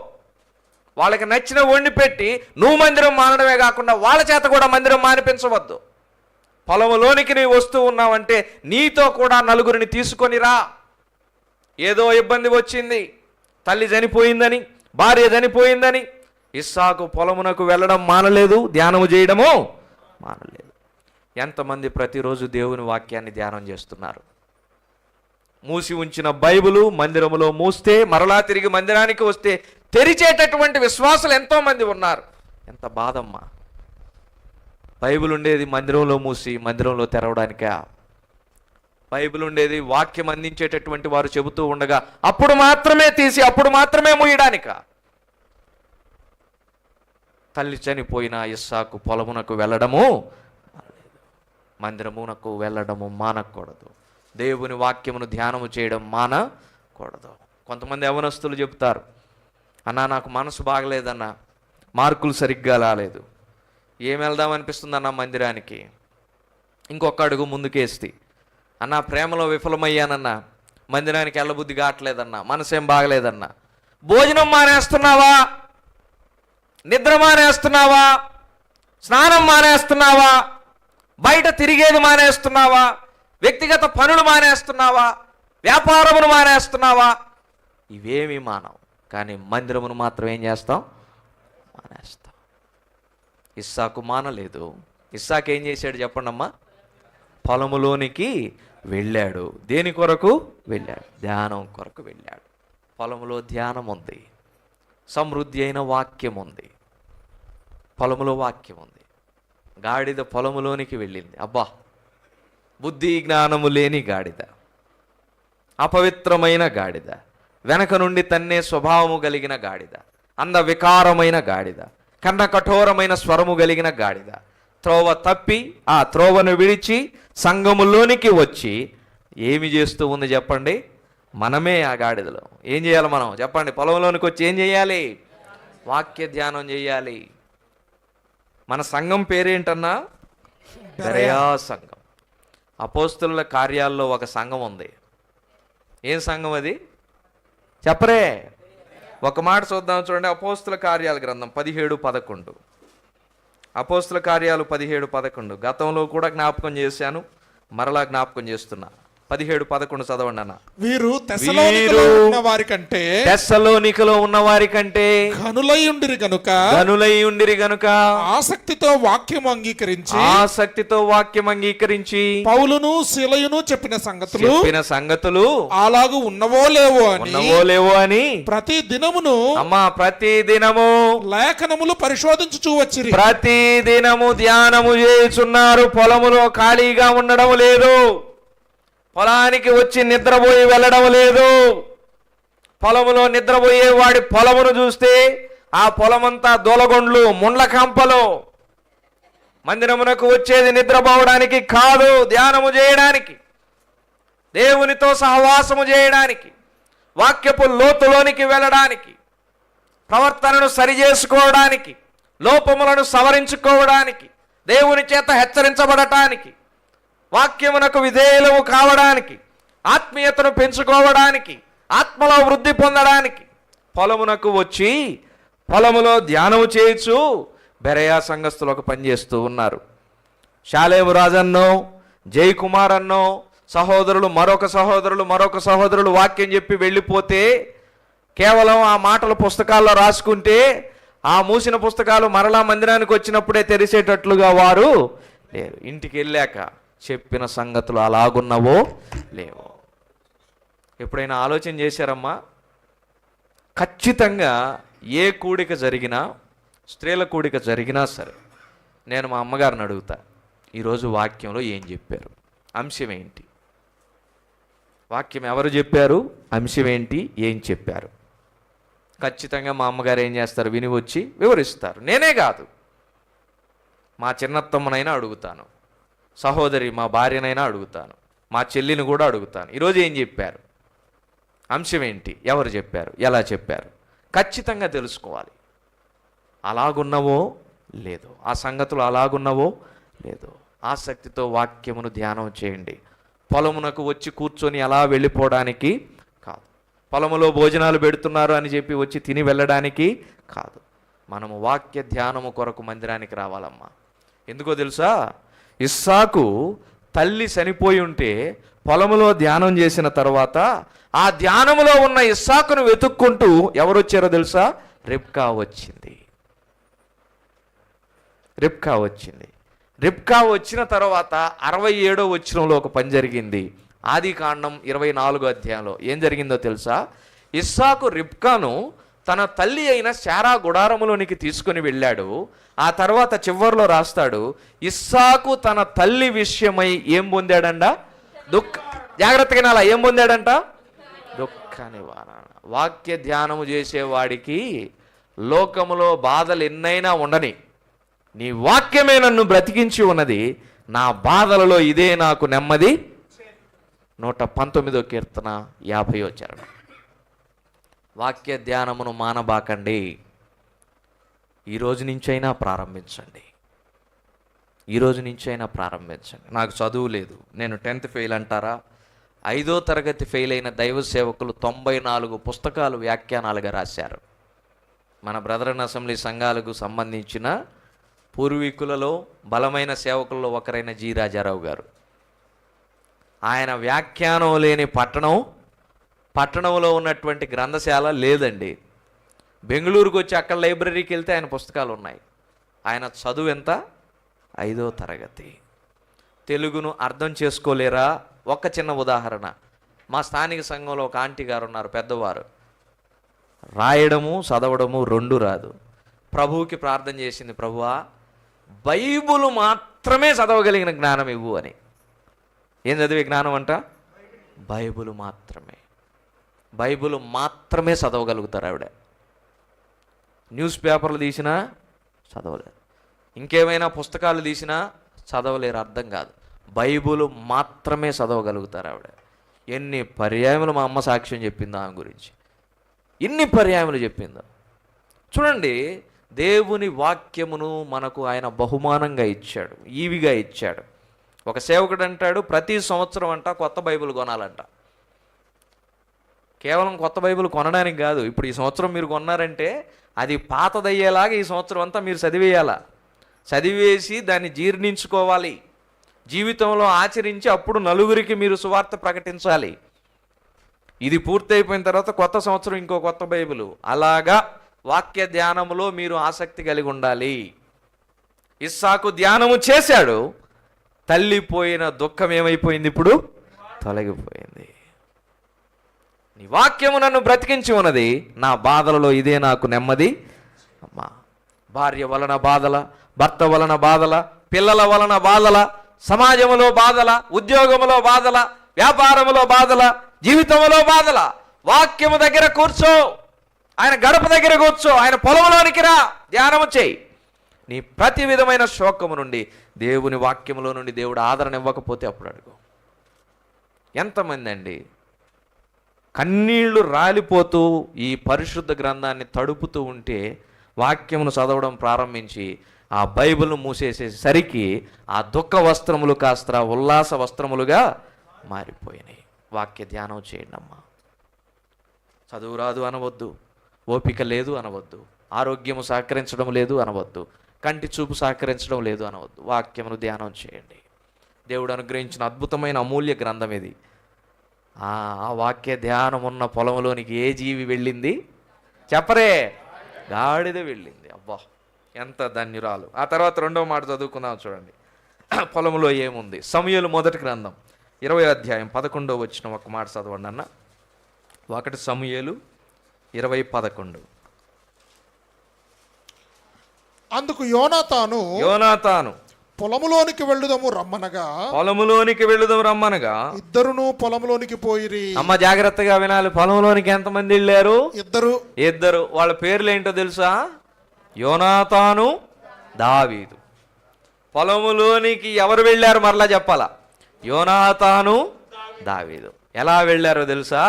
వాళ్ళకి నచ్చిన వండి పెట్టి నువ్వు మందిరం మానడమే కాకుండా వాళ్ళ చేత కూడా మందిరం మానిపించవద్దు. పొలంలోనికి నీవు వస్తూ ఉన్నావంటే నీతో కూడా నలుగురిని తీసుకొని రా. ఏదో ఇబ్బంది వచ్చింది, తల్లి చనిపోయిందని, భార్య చనిపోయిందని ఇస్సాకు పొలమునకు వెళ్ళడం మానలేదు, ధ్యానము చేయడము మానలేదు. ఎంతమంది ప్రతిరోజు దేవుని వాక్యాన్ని ధ్యానం చేస్తున్నారు? మూసి ఉంచిన బైబిలు మందిరములో మూస్తే మరలా తిరిగి మందిరానికి వస్తే తెరిచేటటువంటి విశ్వాసులు ఎంతోమంది ఉన్నారు. ఎంత బాధమ్మా. బైబిల్ ఉండేది మందిరంలో మూసి మందిరంలో తెరవడానికా? బైబిల్ ఉండేది వాక్యం అందించేటటువంటి వారు చెబుతూ ఉండగా అప్పుడు మాత్రమే తీసి అప్పుడు మాత్రమే మూయడానికా? తల్లి చనిపోయిన ఇస్సాకు పొలమునకు వెళ్ళడము, మందిరమునకు వెళ్ళడము మానకూడదు. దేవుని వాక్యమును ధ్యానము చేయడం మానకూడదు. కొంతమంది యవనస్తులు చెబుతారు, అన్నా నాకు మనసు బాగలేదన్నా, మార్కులు సరిగ్గా రాలేదు, ఏం వెళ్దామనిపిస్తుందన్నా మందిరానికి. ఇంకొక అడుగు ముందుకేస్తే, అన్నా ప్రేమలో విఫలమయ్యానన్నా, మందిరానికి వెళ్ళబుద్ధి కావట్లేదన్నా, మనసేం బాగలేదన్నా. భోజనం మానేస్తున్నావా? నిద్ర మానేస్తున్నావా? స్నానం మానేస్తున్నావా? బయట తిరిగేది మానేస్తున్నావా? వ్యక్తిగత పనులు మానేస్తున్నావా? వ్యాపారమును మానేస్తున్నావా? ఇవేమీ మానవు, కానీ మందిరమును మాత్రం ఏం చేస్తాం? మానేస్తాం. ఇస్సాకు మానలేదు. ఇస్సాకు ఏం చేశాడు చెప్పండి అమ్మా? పొలములోనికి వెళ్ళాడు. దేని కొరకు వెళ్ళాడు? ధ్యానం కొరకు వెళ్ళాడు. పొలములో ధ్యానం ఉంది, సమృద్ధి అయిన వాక్యం ఉంది, పొలములో వాక్యం ఉంది. గాడిద పొలములోనికి వెళ్ళింది. అబ్బా, బుద్ధి జ్ఞానము లేని గాడిద, అపవిత్రమైన గాడిద, వెనక నుండి తన్నే స్వభావము కలిగిన గాడిద, అంద వికారమైన గాడిద, కన్న కఠోరమైన స్వరము కలిగిన గాడిద త్రోవ తప్పి ఆ త్రోవను విడిచి సంఘములోనికి వచ్చి ఏమి చేస్తూ ఉంది చెప్పండి? మనమే ఆ గాడిదలో. ఏం చేయాలి మనం చెప్పండి? పొలంలోనికి వచ్చి ఏం చేయాలి? వాక్య ధ్యానం చేయాలి. మన సంఘం పేరేంటన్నా? బెరయా సంఘం. అపోస్తుల కార్యాల్లో ఒక సంఘం ఉంది. ఏం సంఘం అది? చెప్పరే, ఒక మాట చూద్దాం చూడండి. అపోస్తుల కార్యాల గ్రంథం 17:11. అపోస్తుల కార్యాలు 17:11. గతంలో కూడా జ్ఞాపకం చేశాను, మరలా జ్ఞాపకం చేస్తున్నా. 17-11 చదవండి అన్న. వీరు తెస్సలోనికలో ఉన్న వారి కంటే తెస్సలోనికలో ఉన్న వారి కంటే ఘనులై ఉండిరి గనుక ఆసక్తితో వాక్యం అంగీకరించి పౌలును శీలయును చెప్పిన సంగతులు అలాగూ ఉన్నవో లేవో అని ప్రతి దినము లేఖనములు పరిశోధించుచూ వచ్చిరి. ప్రతి దినము ధ్యానము చేస్తున్నారు. పొలములో ఖాళీగా ఉండడం లేదు. పొలానికి వచ్చి నిద్రపోయి వెళ్ళడం లేదు. పొలములో నిద్రపోయే వాడి పొలమును చూస్తే ఆ పొలమంతా దొలగొండ్లు, ముండ్ల కంపలు. మందిరమునకు వచ్చేది నిద్రపోవడానికి కాదు, ధ్యానము చేయడానికి, దేవునితో సహవాసము చేయడానికి, వాక్యపు లోతులోనికి వెళ్ళడానికి, ప్రవర్తనను సరిచేసుకోవడానికి, లోపములను సవరించుకోవడానికి, దేవుని చేత హెచ్చరించబడటానికి, వాక్యమునకు విధేయులము కావడానికి, ఆత్మీయతను పెంచుకోవడానికి, ఆత్మలో వృద్ధి పొందడానికి పొలమునకు వచ్చి పొలములో ధ్యానము చేయొచ్చు. బెరయా సంఘస్థులు ఒక పని చేస్తూ ఉన్నారు. శాలేము రాజన్నో, జయకుమార్ అన్నో మరొక సహోదరులు వాక్యం చెప్పి వెళ్ళిపోతే కేవలం ఆ మాటలు పుస్తకాల్లో రాసుకుంటే ఆ మూసిన పుస్తకాలు మరలా మందిరానికి వచ్చినప్పుడే తెరిసేటట్లుగా వారు లేరు. ఇంటికి వెళ్ళాక చెప్పిన సంగతులు అలాగున్నవో లేవో. ఎప్పుడైనా ఆలోచన చేశారమ్మా? ఖచ్చితంగా ఏ కూడిక జరిగినా, స్త్రీల కూడిక జరిగినా సరే, నేను మా అమ్మగారిని అడుగుతా, ఈరోజు వాక్యంలో ఏం చెప్పారు, అంశం ఏంటి, వాక్యం ఎవరు చెప్పారు, అంశం ఏంటి, ఏం చెప్పారు. ఖచ్చితంగా మా అమ్మగారు ఏం చేస్తారు, విని వచ్చి వివరిస్తారు. నేనే కాదు, మా చిన్నత్తమ్మనైనా అడుగుతాను, సహోదరి మా భార్యనైనా అడుగుతాను, మా చెల్లిని కూడా అడుగుతాను. ఈరోజు ఏం చెప్పారు, అంశం ఏంటి, ఎవరు చెప్పారు, ఎలా చెప్పారు, ఖచ్చితంగా తెలుసుకోవాలి. అలాగున్నవో లేదో, ఆ సంగతులు అలాగున్నవో లేదో, ఆసక్తితో వాక్యమును ధ్యానం చేయండి. పొలమునకు వచ్చి కూర్చొని అలా వెళ్ళిపోవడానికి కాదు, పొలములో భోజనాలు పెడుతున్నారు అని చెప్పి వచ్చి తిని వెళ్ళడానికి కాదు. మనము వాక్య ధ్యానము కొరకు మందిరానికి రావాలమ్మా. ఎందుకో తెలుసా? ఇస్సాకు తల్లి చనిపోయి ఉంటే పొలములో ధ్యానం చేసిన తర్వాత ఆ ధ్యానములో ఉన్న ఇస్సాకును వెతుక్కుంటూ ఎవరు వచ్చారో తెలుసా? రిబ్కా వచ్చింది. రిబ్కా వచ్చిన తర్వాత 67వ వచనంలో ఒక పని జరిగింది. ఆదికాండం 24వ అధ్యాయంలో ఏం జరిగిందో తెలుసా? ఇస్సాకు రిబ్కాను తన తల్లి అయిన శారా గుడారములోనికి తీసుకొని వెళ్ళాడు. ఆ తర్వాత చివర్లో రాస్తాడు, ఇస్సాకు తన తల్లి విషయమై ఏం పొందాడంట? జాగ్రత్తగా అలా ఏం పొందాడంట? దుఃఖ నివారణ. వాక్య ధ్యానము చేసేవాడికి లోకములో బాధలు ఎన్నైనా ఉండని, నీ వాక్యమే నన్ను బ్రతికించి ఉన్నది, నా బాధలలో ఇదే నాకు నెమ్మది. 119వ కీర్తన 50వ చరణం. వాక్య ధ్యానమును మానబాకండి. ఈరోజు నుంచైనా ప్రారంభించండి. నాకు చదువు లేదు, నేను 10th ఫెయిల్ అంటారా? 5వ తరగతి ఫెయిల్ అయిన దైవ సేవకులు 94 పుస్తకాలు వ్యాఖ్యానాలుగా రాశారు. మన బ్రదర్ అండ్ అసెంబ్లీ సంఘాలకు సంబంధించిన పూర్వీకులలో బలమైన సేవకుల్లో ఒకరైన జి రాజారావు గారు. ఆయన వ్యాఖ్యానం లేని పట్టణంలో ఉన్నటువంటి గ్రంథశాల లేదండి. బెంగళూరుకు వచ్చి అక్కడ లైబ్రరీకి వెళ్తే ఆయన పుస్తకాలు ఉన్నాయి. ఆయన చదువు ఎంత? 5వ తరగతి. తెలుగును అర్థం చేసుకోలేరా? ఒక చిన్న ఉదాహరణ. మా స్థానిక సంఘంలో ఒక ఆంటీ గారు ఉన్నారు, పెద్దవారు. రాయడము చదవడము 2 రాదు. ప్రభువుకి ప్రార్థన చేసింది, ప్రభువా బైబుల్ మాత్రమే చదవగలిగిన జ్ఞానం ఇవ్వు అని. ఏం చదివే జ్ఞానం అంట? బైబుల్ మాత్రమే చదవగలుగుతారు ఆవిడ. న్యూస్ పేపర్లు తీసినా చదవలేరు, ఇంకేమైనా పుస్తకాలు తీసినా చదవలేరు, అర్థం కాదు. బైబుల్ మాత్రమే చదవగలుగుతారు ఆవిడ. ఎన్ని పర్యాయములు మా అమ్మ సాక్ష్యం చెప్పిందో ఆమె గురించి, ఎన్ని పర్యాయములు చెప్పిందో చూడండి. దేవుని వాక్యమును మనకు ఆయన బహుమానంగా ఇచ్చాడు, ఈవిగా ఇచ్చాడు. ఒక సేవకుడు అంటాడు, ప్రతి సంవత్సరం అంట కొత్త బైబిల్ కొనాలంట. కేవలం కొత్త బైబిల్ కొనడానికి కాదు, ఇప్పుడు ఈ సంవత్సరం మీరు కొన్నారంటే అది పాతదయ్యేలాగా ఈ సంవత్సరం అంతా మీరు చదివేయాలా, చదివేసి దాన్ని జీర్ణించుకోవాలి, జీవితంలో ఆచరించి అప్పుడు నలుగురికి మీరు సువార్త ప్రకటించాలి. ఇది పూర్తయిపోయిన తర్వాత కొత్త సంవత్సరం ఇంకో కొత్త బైబిలు. అలాగా వాక్య ధ్యానములో మీరు ఆసక్తి కలిగి ఉండాలి. ఇస్సాకు ధ్యానము చేశాడు, తల్లిపోయిన దుఃఖం ఏమైపోయింది? ఇప్పుడు తొలగిపోయింది. నీ వాక్యము నన్ను బ్రతికించి ఉన్నది, నా బాధలలో ఇదే నాకు నెమ్మది. అమ్మా, భార్య వలన బాధల, భర్త వలన బాధల, పిల్లల వలన బాధల, సమాజంలో బాధల, ఉద్యోగంలో బాధల, వ్యాపారంలో బాధల, జీవితంలో బాధల. వాక్యము దగ్గర కూర్చో, ఆయన గడప దగ్గర కూర్చో, ఆయన పొలంలోనికి రా, ధ్యానము చేయి. నీ ప్రతి విధమైన శోకము నుండి దేవుని వాక్యములో నుండి దేవుడు ఆదరణ ఇవ్వకపోతే అప్పుడు అడుగు. ఎంతమంది అండి కన్నీళ్లు రాలిపోతూ ఈ పరిశుద్ధ గ్రంథాన్ని తడుపుతూ ఉంటే వాక్యమును చదవడం ప్రారంభించి ఆ బైబిల్ను మూసేసేసరికి ఆ దుఃఖ వస్త్రములు కాస్త ఉల్లాస వస్త్రములుగా మారిపోయినాయి. వాక్య ధ్యానం చేయండి అమ్మా. చదువు రాదు అనవద్దు, ఓపిక లేదు అనవద్దు, ఆరోగ్యము సహకరించడం లేదు అనవద్దు, కంటి చూపు సహకరించడం లేదు అనవద్దు. వాక్యమును ధ్యానం చేయండి. దేవుడు అనుగ్రహించిన అద్భుతమైన అమూల్య గ్రంథం ఇది. ఆ వాక్య ధ్యానం ఉన్న పొలంలోనికి ఏ జీవి వెళ్ళింది చెప్పరే? గాడిద వెళ్ళింది. అబ్బా, ఎంత ధన్యురాలు. ఆ తర్వాత రెండవ మాట చదువుకుందాం చూడండి. పొలంలో ఏముంది? సమూయేలు మొదటి గ్రంథం 20వ అధ్యాయం 11వ వచనం ఒక మాట చదవండి అన్న. 1 సమూయేలు 20:11. అందుకు యోనాతాను పొలములోనికి వెళ్ళుదము రమ్మనగా ఇద్దరును పొలంలోనికి పోయిరి. అమ్మ జాగ్రత్తగా వినాలి. పొలంలోనికి ఎంతమంది వెళ్ళారు? ఇద్దరు. వాళ్ళ పేర్లు ఏంటో తెలుసా? యోనాతాను, దావీదు. పొలములోనికి ఎవరు వెళ్ళారు? మరలా చెప్పాలా? యోనాతాను, దావీదు. ఎలా వెళ్ళారో తెలుసా?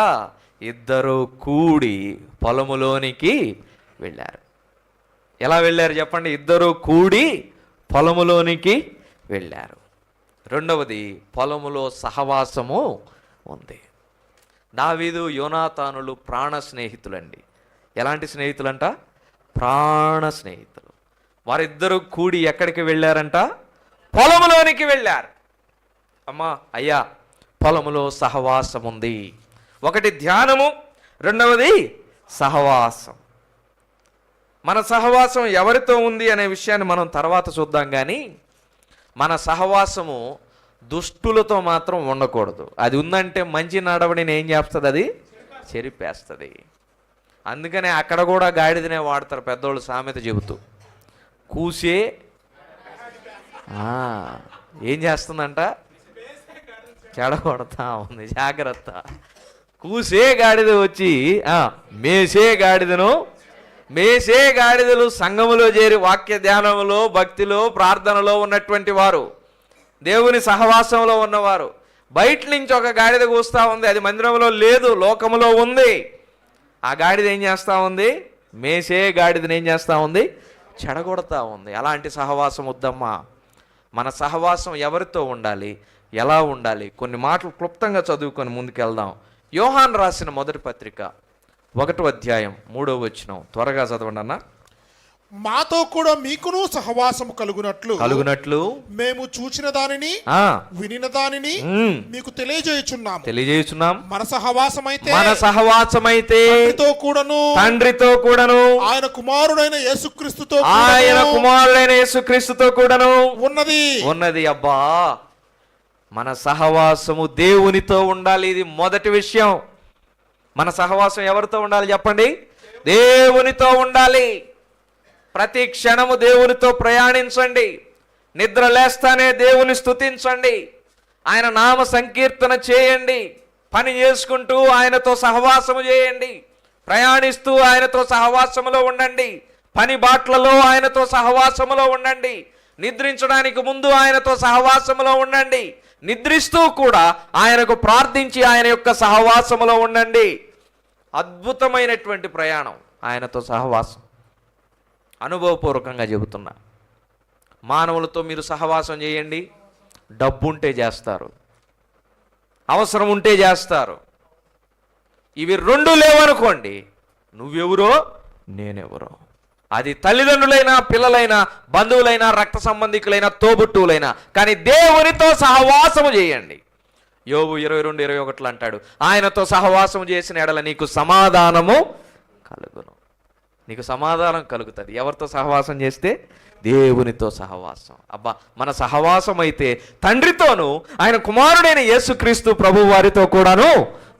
ఇద్దరు కూడి పొలములోనికి వెళ్ళారు. ఎలా వెళ్ళారు చెప్పండి? ఇద్దరు కూడి పొలములోనికి వెళ్ళారు. రెండవది, పొలములో సహవాసము ఉంది. దావీదు యోనాతానులు ప్రాణ స్నేహితులండి. ఎలాంటి స్నేహితులంట? ప్రాణ స్నేహితులు. వారిద్దరూ కూడి ఎక్కడికి వెళ్ళారంట? పొలములోనికి వెళ్ళారు. అమ్మా అయ్యా, పొలములో సహవాసం ఉంది. ఒకటి ధ్యానము, రెండవది సహవాసం. మన సహవాసం ఎవరితో ఉంది అనే విషయాన్ని మనం తర్వాత చూద్దాం. కానీ మన సహవాసము దుష్టులతో మాత్రం ఉండకూడదు. అది ఉందంటే మంచి నడవడిని ఏం చేస్తుంది? అది చెరిపేస్తుంది. అందుకనే అక్కడ కూడా గాడిదనే వాడతారు పెద్దోళ్ళు సామెత చెబుతూ. కూసే ఏం చేస్తుందంట? చెడగొడతా ఉంది. జాగ్రత్త. కూసే గాడిద వచ్చి మేసే గాడిదలు సంఘములో చేరి వాక్య ధ్యానంలో, భక్తిలో, ప్రార్థనలో ఉన్నటువంటి వారు, దేవుని సహవాసంలో ఉన్నవారు. బయట నుంచి ఒక గాడిద కూస్తా ఉంది. అది మందిరంలో లేదు, లోకములో ఉంది. ఆ గాడిద ఏం చేస్తూ ఉంది? మేసే గాడిదని ఏం చేస్తూ ఉంది? చెడగొడతా ఉంది. అలాంటి సహవాసం వద్దమ్మా. మన సహవాసం ఎవరితో ఉండాలి, ఎలా ఉండాలి? కొన్ని మాటలు క్లుప్తంగా చదువుకొని ముందుకెళ్దాం. యోహాను రాసిన మొదటి పత్రిక 1వ అధ్యాయం 3వ వచనం త్వరగా చదవండి అన్న. మాతో కూడా మీకును సహవాసము కలుగునట్లు మేము చూచిన దానిని వినిన దానిని మీకు తెలియజేయుచున్నాం. మన సహవాసమైతే తండ్రితో కూడాను ఆయన కుమారుడైన యేసుక్రీస్తుతో కూడాను ఉన్నది. అబ్బా, మన సహవాసము దేవునితో ఉండాలి. ఇది మొదటి విషయం. మన సహవాసం ఎవరితో ఉండాలి చెప్పండి? దేవునితో ఉండాలి. ప్రతి క్షణము దేవునితో ప్రయాణించండి. నిద్ర లేస్తానే దేవుని స్తుతించండి. ఆయన నామ సంకీర్తన చేయండి. పని చేసుకుంటూ ఆయనతో సహవాసము చేయండి. ప్రయాణిస్తూ ఆయనతో సహవాసములో ఉండండి. పని బాట్లలో ఆయనతో సహవాసములో ఉండండి. నిద్రించడానికి ముందు ఆయనతో సహవాసములో ఉండండి. నిద్రిస్తూ కూడా ఆయనకు ప్రార్థించి ఆయన యొక్క సహవాసములో ఉండండి. అద్భుతమైనటువంటి ప్రయాణం ఆయనతో సహవాసం. అనుభవపూర్వకంగా చెబుతున్నా. మానవులతో మీరు సహవాసం చేయండి. డబ్బు ఉంటే చేస్తారు, అవసరం ఉంటే చేస్తారు. ఇవి రెండు లేవనుకోండి, నువ్వెవరో నేనెవరో. అది తల్లిదండ్రులైనా, పిల్లలైనా, బంధువులైనా, రక్త సంబంధికులైనా, తోబుట్టువులైనా, కానీ దేవునితో సహవాసము చేయండి. యోబు 22:21 అంటాడు, ఆయనతో సహవాసము చేసిన ఎడల నీకు సమాధానము కలుగును. నీకు సమాధానం కలుగుతుంది. ఎవరితో సహవాసం చేస్తే? దేవునితో సహవాసం. అబ్బా, మన సహవాసం అయితే తండ్రితోనూ ఆయన కుమారుడైన యేసుక్రీస్తు ప్రభు వారితో కూడాను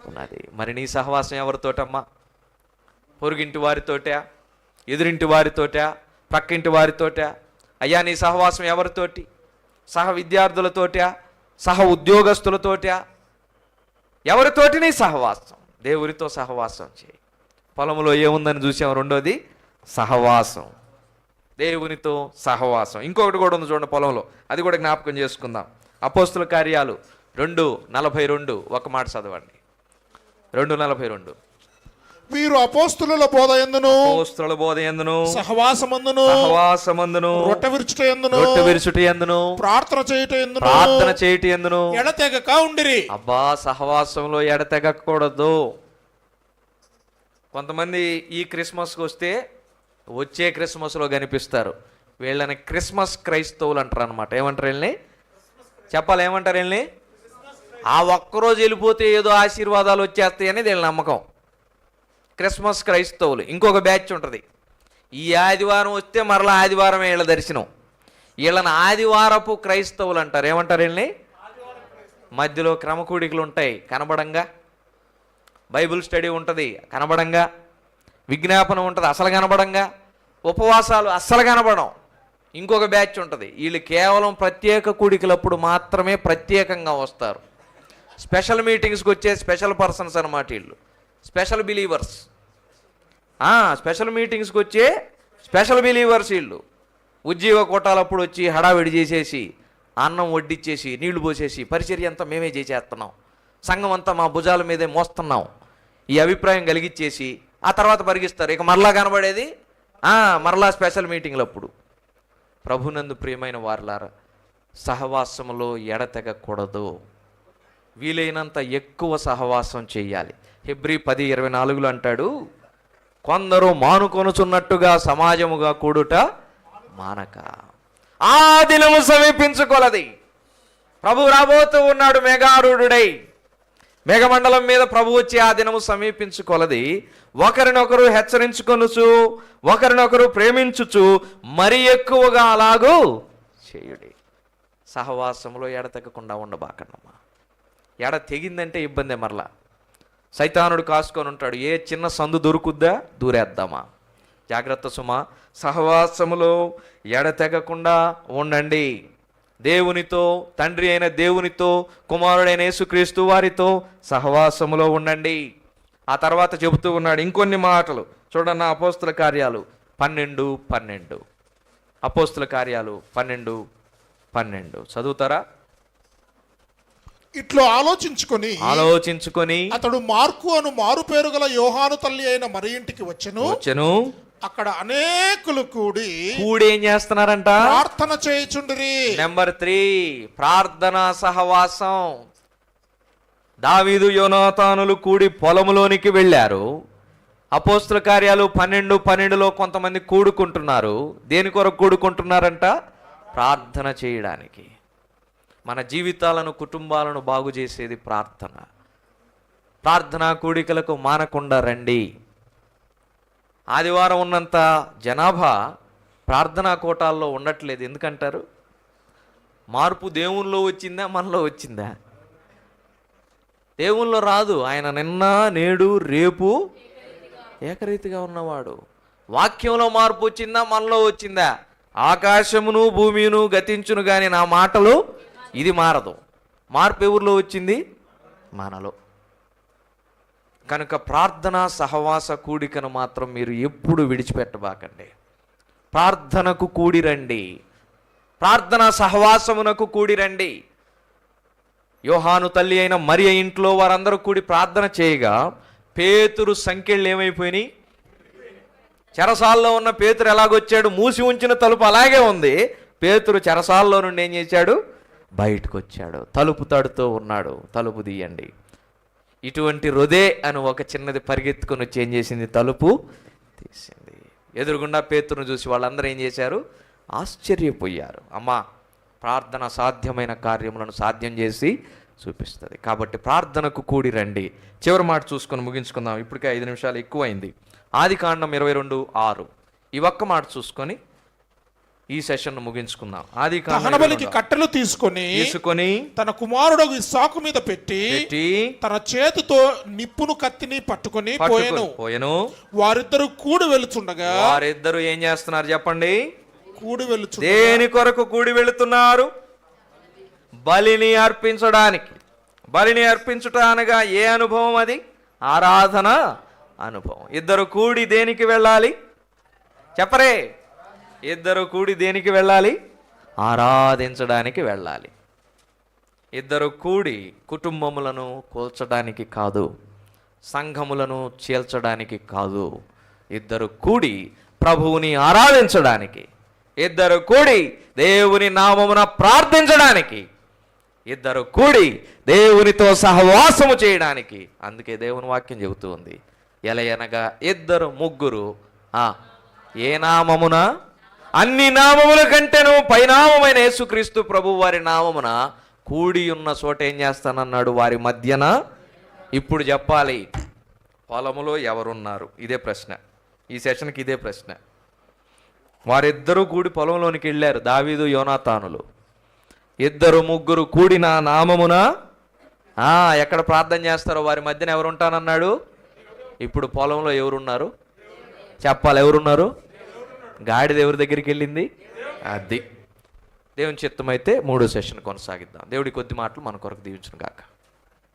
ఉన్నది. మరి నీ సహవాసం ఎవరితోటమ్మా? పొరుగింటి వారితోటా, ఎదురింటి వారితోటా, ప్రక్కింటి వారితోటా? అయ్యా, నీ సహవాసం ఎవరితోటి? సహ విద్యార్థులతోటా, సహ ఉద్యోగస్తులతోటా? ఎవరితోటి నీ సహవాసం? దేవునితో సహవాసం చేయి. పొలంలో ఏముందని చూసాం? రెండోది సహవాసం, దేవునితో సహవాసం. ఇంకొకటి కూడా ఉంది చూడండి పొలంలో, అది కూడా జ్ఞాపకం చేసుకుందాం. అపోస్తుల కార్యాలు 2:42, ఒక మాట చదవండి. 2:42. వీరు అపోస్తుల బోధ యందును, అపోస్తుల బోధ యందును, సహవాసమందును, రొట్టె విరుచుట యందును, ప్రార్థన చేయుట యందును ఎడతెగక ఉండిరి. అబ్బా, సహవాసంలో ఎడతెగకూడదు. కొంతమంది ఈ క్రిస్మస్కి వస్తే వచ్చే క్రిస్మస్లో కనిపిస్తారు. వీళ్ళని క్రిస్మస్ క్రైస్తవులు అంటారు అనమాట. ఏమంటారు వీళ్ళని? చెప్పాలి, ఏమంటారు వీళ్ళని? ఆ ఒక్కరోజు వెళ్ళిపోతే ఏదో ఆశీర్వాదాలు వచ్చేస్తాయని వీళ్ళ నమ్మకం. క్రిస్మస్ క్రైస్తవులు. ఇంకొక బ్యాచ్ ఉంటుంది, ఈ ఆదివారం వస్తే మరలా ఆదివారం వీళ్ళ దర్శనం. వీళ్ళని ఆదివారపు క్రైస్తవులు అంటారు. ఏమంటారు వీళ్ళని? మధ్యలో క్రమకూడికలు ఉంటాయి కనబడంగా, బైబిల్ స్టడీ ఉంటుంది కనబడంగా, విజ్ఞాపనం ఉంటుంది అసలు కనబడంగా, ఉపవాసాలు అస్సలు కనబడం. ఇంకొక బ్యాచ్ ఉంటుంది, వీళ్ళు కేవలం ప్రత్యేక కూడికలప్పుడు మాత్రమే ప్రత్యేకంగా వస్తారు. స్పెషల్ మీటింగ్స్కి వచ్చే స్పెషల్ పర్సన్స్ అన్నమాట వీళ్ళు, స్పెషల్ బిలీవర్స్. స్పెషల్ మీటింగ్స్కి వచ్చే స్పెషల్ బిలీవర్స్ వీళ్ళు. ఉద్యోగ కోటాలప్పుడు వచ్చి హడావిడి చేసేసి, అన్నం వడ్డిచ్చేసి, నీళ్లు పోసేసి, పరిచర్య అంతా మేమే చేసేస్తున్నాం, సంఘం అంతా మా భుజాల మీదే మోస్తున్నాం, ఈ అభిప్రాయం కలిగించేసి ఆ తర్వాత పరిగిస్తారు. ఇక మరలా కనబడేది మరలా స్పెషల్ మీటింగ్లప్పుడు. ప్రభునందు ప్రియమైన వారలారా, సహవాసంలో ఎడతెగకూడదు. వీలైనంత ఎక్కువ సహవాసం చేయాలి. హెబ్రీ 10:24 అంటాడు, కొందరు మానుకొనుచున్నట్టుగా సమాజముగా కూడుట మానక. ఆ దినము సమీపించుకొలది. ప్రభు రాబోతూ ఉన్నాడు మేఘారూఢుడై. మేఘమండలం మీద ప్రభు వచ్చి ఆ దినము సమీపించుకొలది. ఒకరినొకరు హెచ్చరించుకొనుచు, ఒకరినొకరు ప్రేమించుచు మరి ఎక్కువగా అలాగూ చేయుడి. సహవాసంలో ఎడతెగకుండా ఉండబాకన్నమ్మా. ఎడ తెగిందంటే ఇబ్బందే. మరలా సైతానుడు కాసుకొని ఉంటాడు, ఏ చిన్న సందు దొరుకుద్దా దూరేద్దామా. జాగ్రత్త సుమా. సహవాసములో ఎడతెగకుండా ఉండండి. దేవునితో, తండ్రి అయిన దేవునితో, కుమారుడైన యేసుక్రీస్తు వారితో సహవాసములో ఉండండి. ఆ తర్వాత చెబుతూ ఉన్నాడు ఇంకొన్ని మాటలు చూడన్న. అపోస్తుల కార్యాలు 12:12. అపోస్తుల కార్యాలు 12:12 చదువుతారా? ఇట్లో ఆలోచించుకొని అతడు మార్కు అను మారు పేరు గల యోహాను తల్లి అయిన మరి ఇంటికి వచ్చెను. అక్కడ అనేకులు కూడి ఏం చేస్తున్నారంట? ప్రార్థన చేయుచుండిరి. నెంబర్ 3, ప్రార్థనా సహవాసం. దావీదు యోనాతానులు కూడి పొలములోనికి వెళ్ళారు. అపోస్తుల కార్యాలు 12:12లో కొంతమంది కూడుకుంటున్నారు. దేని కొరకు కూడుకుంటున్నారంట? ప్రార్థన చేయడానికి. మన జీవితాలను, కుటుంబాలను బాగు చేసేది ప్రార్థన. ప్రార్థనా కూడికలకు మానకుండా రండి. ఆదివారం ఉన్నంత జనాభా ప్రార్థనా కోటాల్లో ఉండట్లేదు. ఎందుకంటారు? మార్పు దేవునిలో వచ్చిందా, మనలో వచ్చిందా? దేవునిలో రాదు. ఆయన నిన్న, నేడు, రేపు ఏకరీతిగా ఉన్నవాడు. వాక్యంలో మార్పు వచ్చిందా, మనలో వచ్చిందా? ఆకాశమును భూమిను గతించును కానీ నా మాటలు ఇది మారదు. మార్పు ఎవరిలో వచ్చింది? మనలో. కనుక ప్రార్థన సహవాస కూడికను మాత్రం మీరు ఎప్పుడు విడిచిపెట్టబాకండి. ప్రార్థనకు కూడిరండి, ప్రార్థన సహవాసమునకు కూడిరండి. యోహాను తల్లి అయిన మరియ ఇంట్లో వారందరూ కూడి ప్రార్థన చేయగా పేతురు సంకెళ్ళు ఏమైపోయినాయి? చెరసాల్లో ఉన్న పేతురు ఎలాగొచ్చాడు? మూసి ఉంచిన తలుపు అలాగే ఉంది. పేతురు చెరసాల్లో నుండి ఏం చేశాడు? బయటకు వచ్చాడు. తలుపు తడుతూ ఉన్నాడు, తలుపు తీయండి. ఇటువంటి రొదే అని ఒక చిన్నది పరిగెత్తుకొని వచ్చి ఏం చేసింది? తలుపు తీసింది. ఎదురుగుండా పేతురును చూసి వాళ్ళందరూ ఏం చేశారు? ఆశ్చర్యపోయారు. అమ్మా, ప్రార్థన సాధ్యమైన కార్యములను సాధ్యం చేసి చూపిస్తుంది. కాబట్టి ప్రార్థనకు కూడి రండి. చివరి మాట చూసుకొని ముగించుకుందాం, ఇప్పటికే 5 నిమిషాలు ఎక్కువైంది. ఆదికాండం 22:6 ఈ ఒక్క మాట చూసుకొని ఈ సెషన్ ముగించుకుందాం. దహనబలికి కట్టెలు తీసుకొని తన కుమారుడు ఇస్సాకు మీద పెట్టి తన చేతితో నిప్పును కత్తిని పట్టుకొని పోయెను. వారిద్దరు కూడి వెళుచుండగా, వారిద్దరు ఏం చేస్తున్నారు చెప్పండి? కూడి వెళుచు. దేని కొరకు కూడి వెళుతున్నారు? బలిని అర్పించడానికి. బలిని అర్పించుట అనగా ఏ అనుభవం అది? ఆరాధన అనుభవం. ఇద్దరు కూడి దేనికి వెళ్ళాలి చెప్పరే? ఇద్దరు కూడి దేనికి వెళ్ళాలి? ఆరాధించడానికి వెళ్ళాలి. ఇద్దరు కూడి కుటుంబములను కూల్చడానికి కాదు, సంఘములను చీల్చడానికి కాదు. ఇద్దరు కూడి ప్రభువుని ఆరాధించడానికి, ఇద్దరు కూడి దేవుని నామమున ప్రార్థించడానికి, ఇద్దరు కూడి దేవునితో సహవాసము చేయడానికి. అందుకే దేవుని వాక్యం చెబుతూ ఉంది, ఎలయనగా ఇద్దరు ముగ్గురు ఏ నామమున? అన్ని నామముల కంటేను పైనామమైన యేసుక్రీస్తు ప్రభు వారి నామమున కూడి ఉన్న చోట ఏం చేస్తానన్నాడు? వారి మధ్యన. ఇప్పుడు చెప్పాలి, పొలములో ఎవరున్నారు? ఇదే ప్రశ్న. ఈ సెషన్కి ఇదే ప్రశ్న. వారిద్దరూ కూడి పొలంలోనికి వెళ్ళారు, దావీదు యోనాతానులు. ఇద్దరు ముగ్గురు కూడిన నామమున ఎక్కడ ప్రార్థన చేస్తారో వారి మధ్యన ఎవరుంటానన్నాడు? ఇప్పుడు పొలంలో ఎవరున్నారు చెప్పాలి? ఎవరున్నారు? గాడిద ఎవరి దగ్గరికి వెళ్ళింది? అది దేవుని చిత్తమైతే 3వ సెషన్ కొనసాగిద్దాం. దేవుడి కొద్ది మాటలు మన కొరకు దీవించును గాక.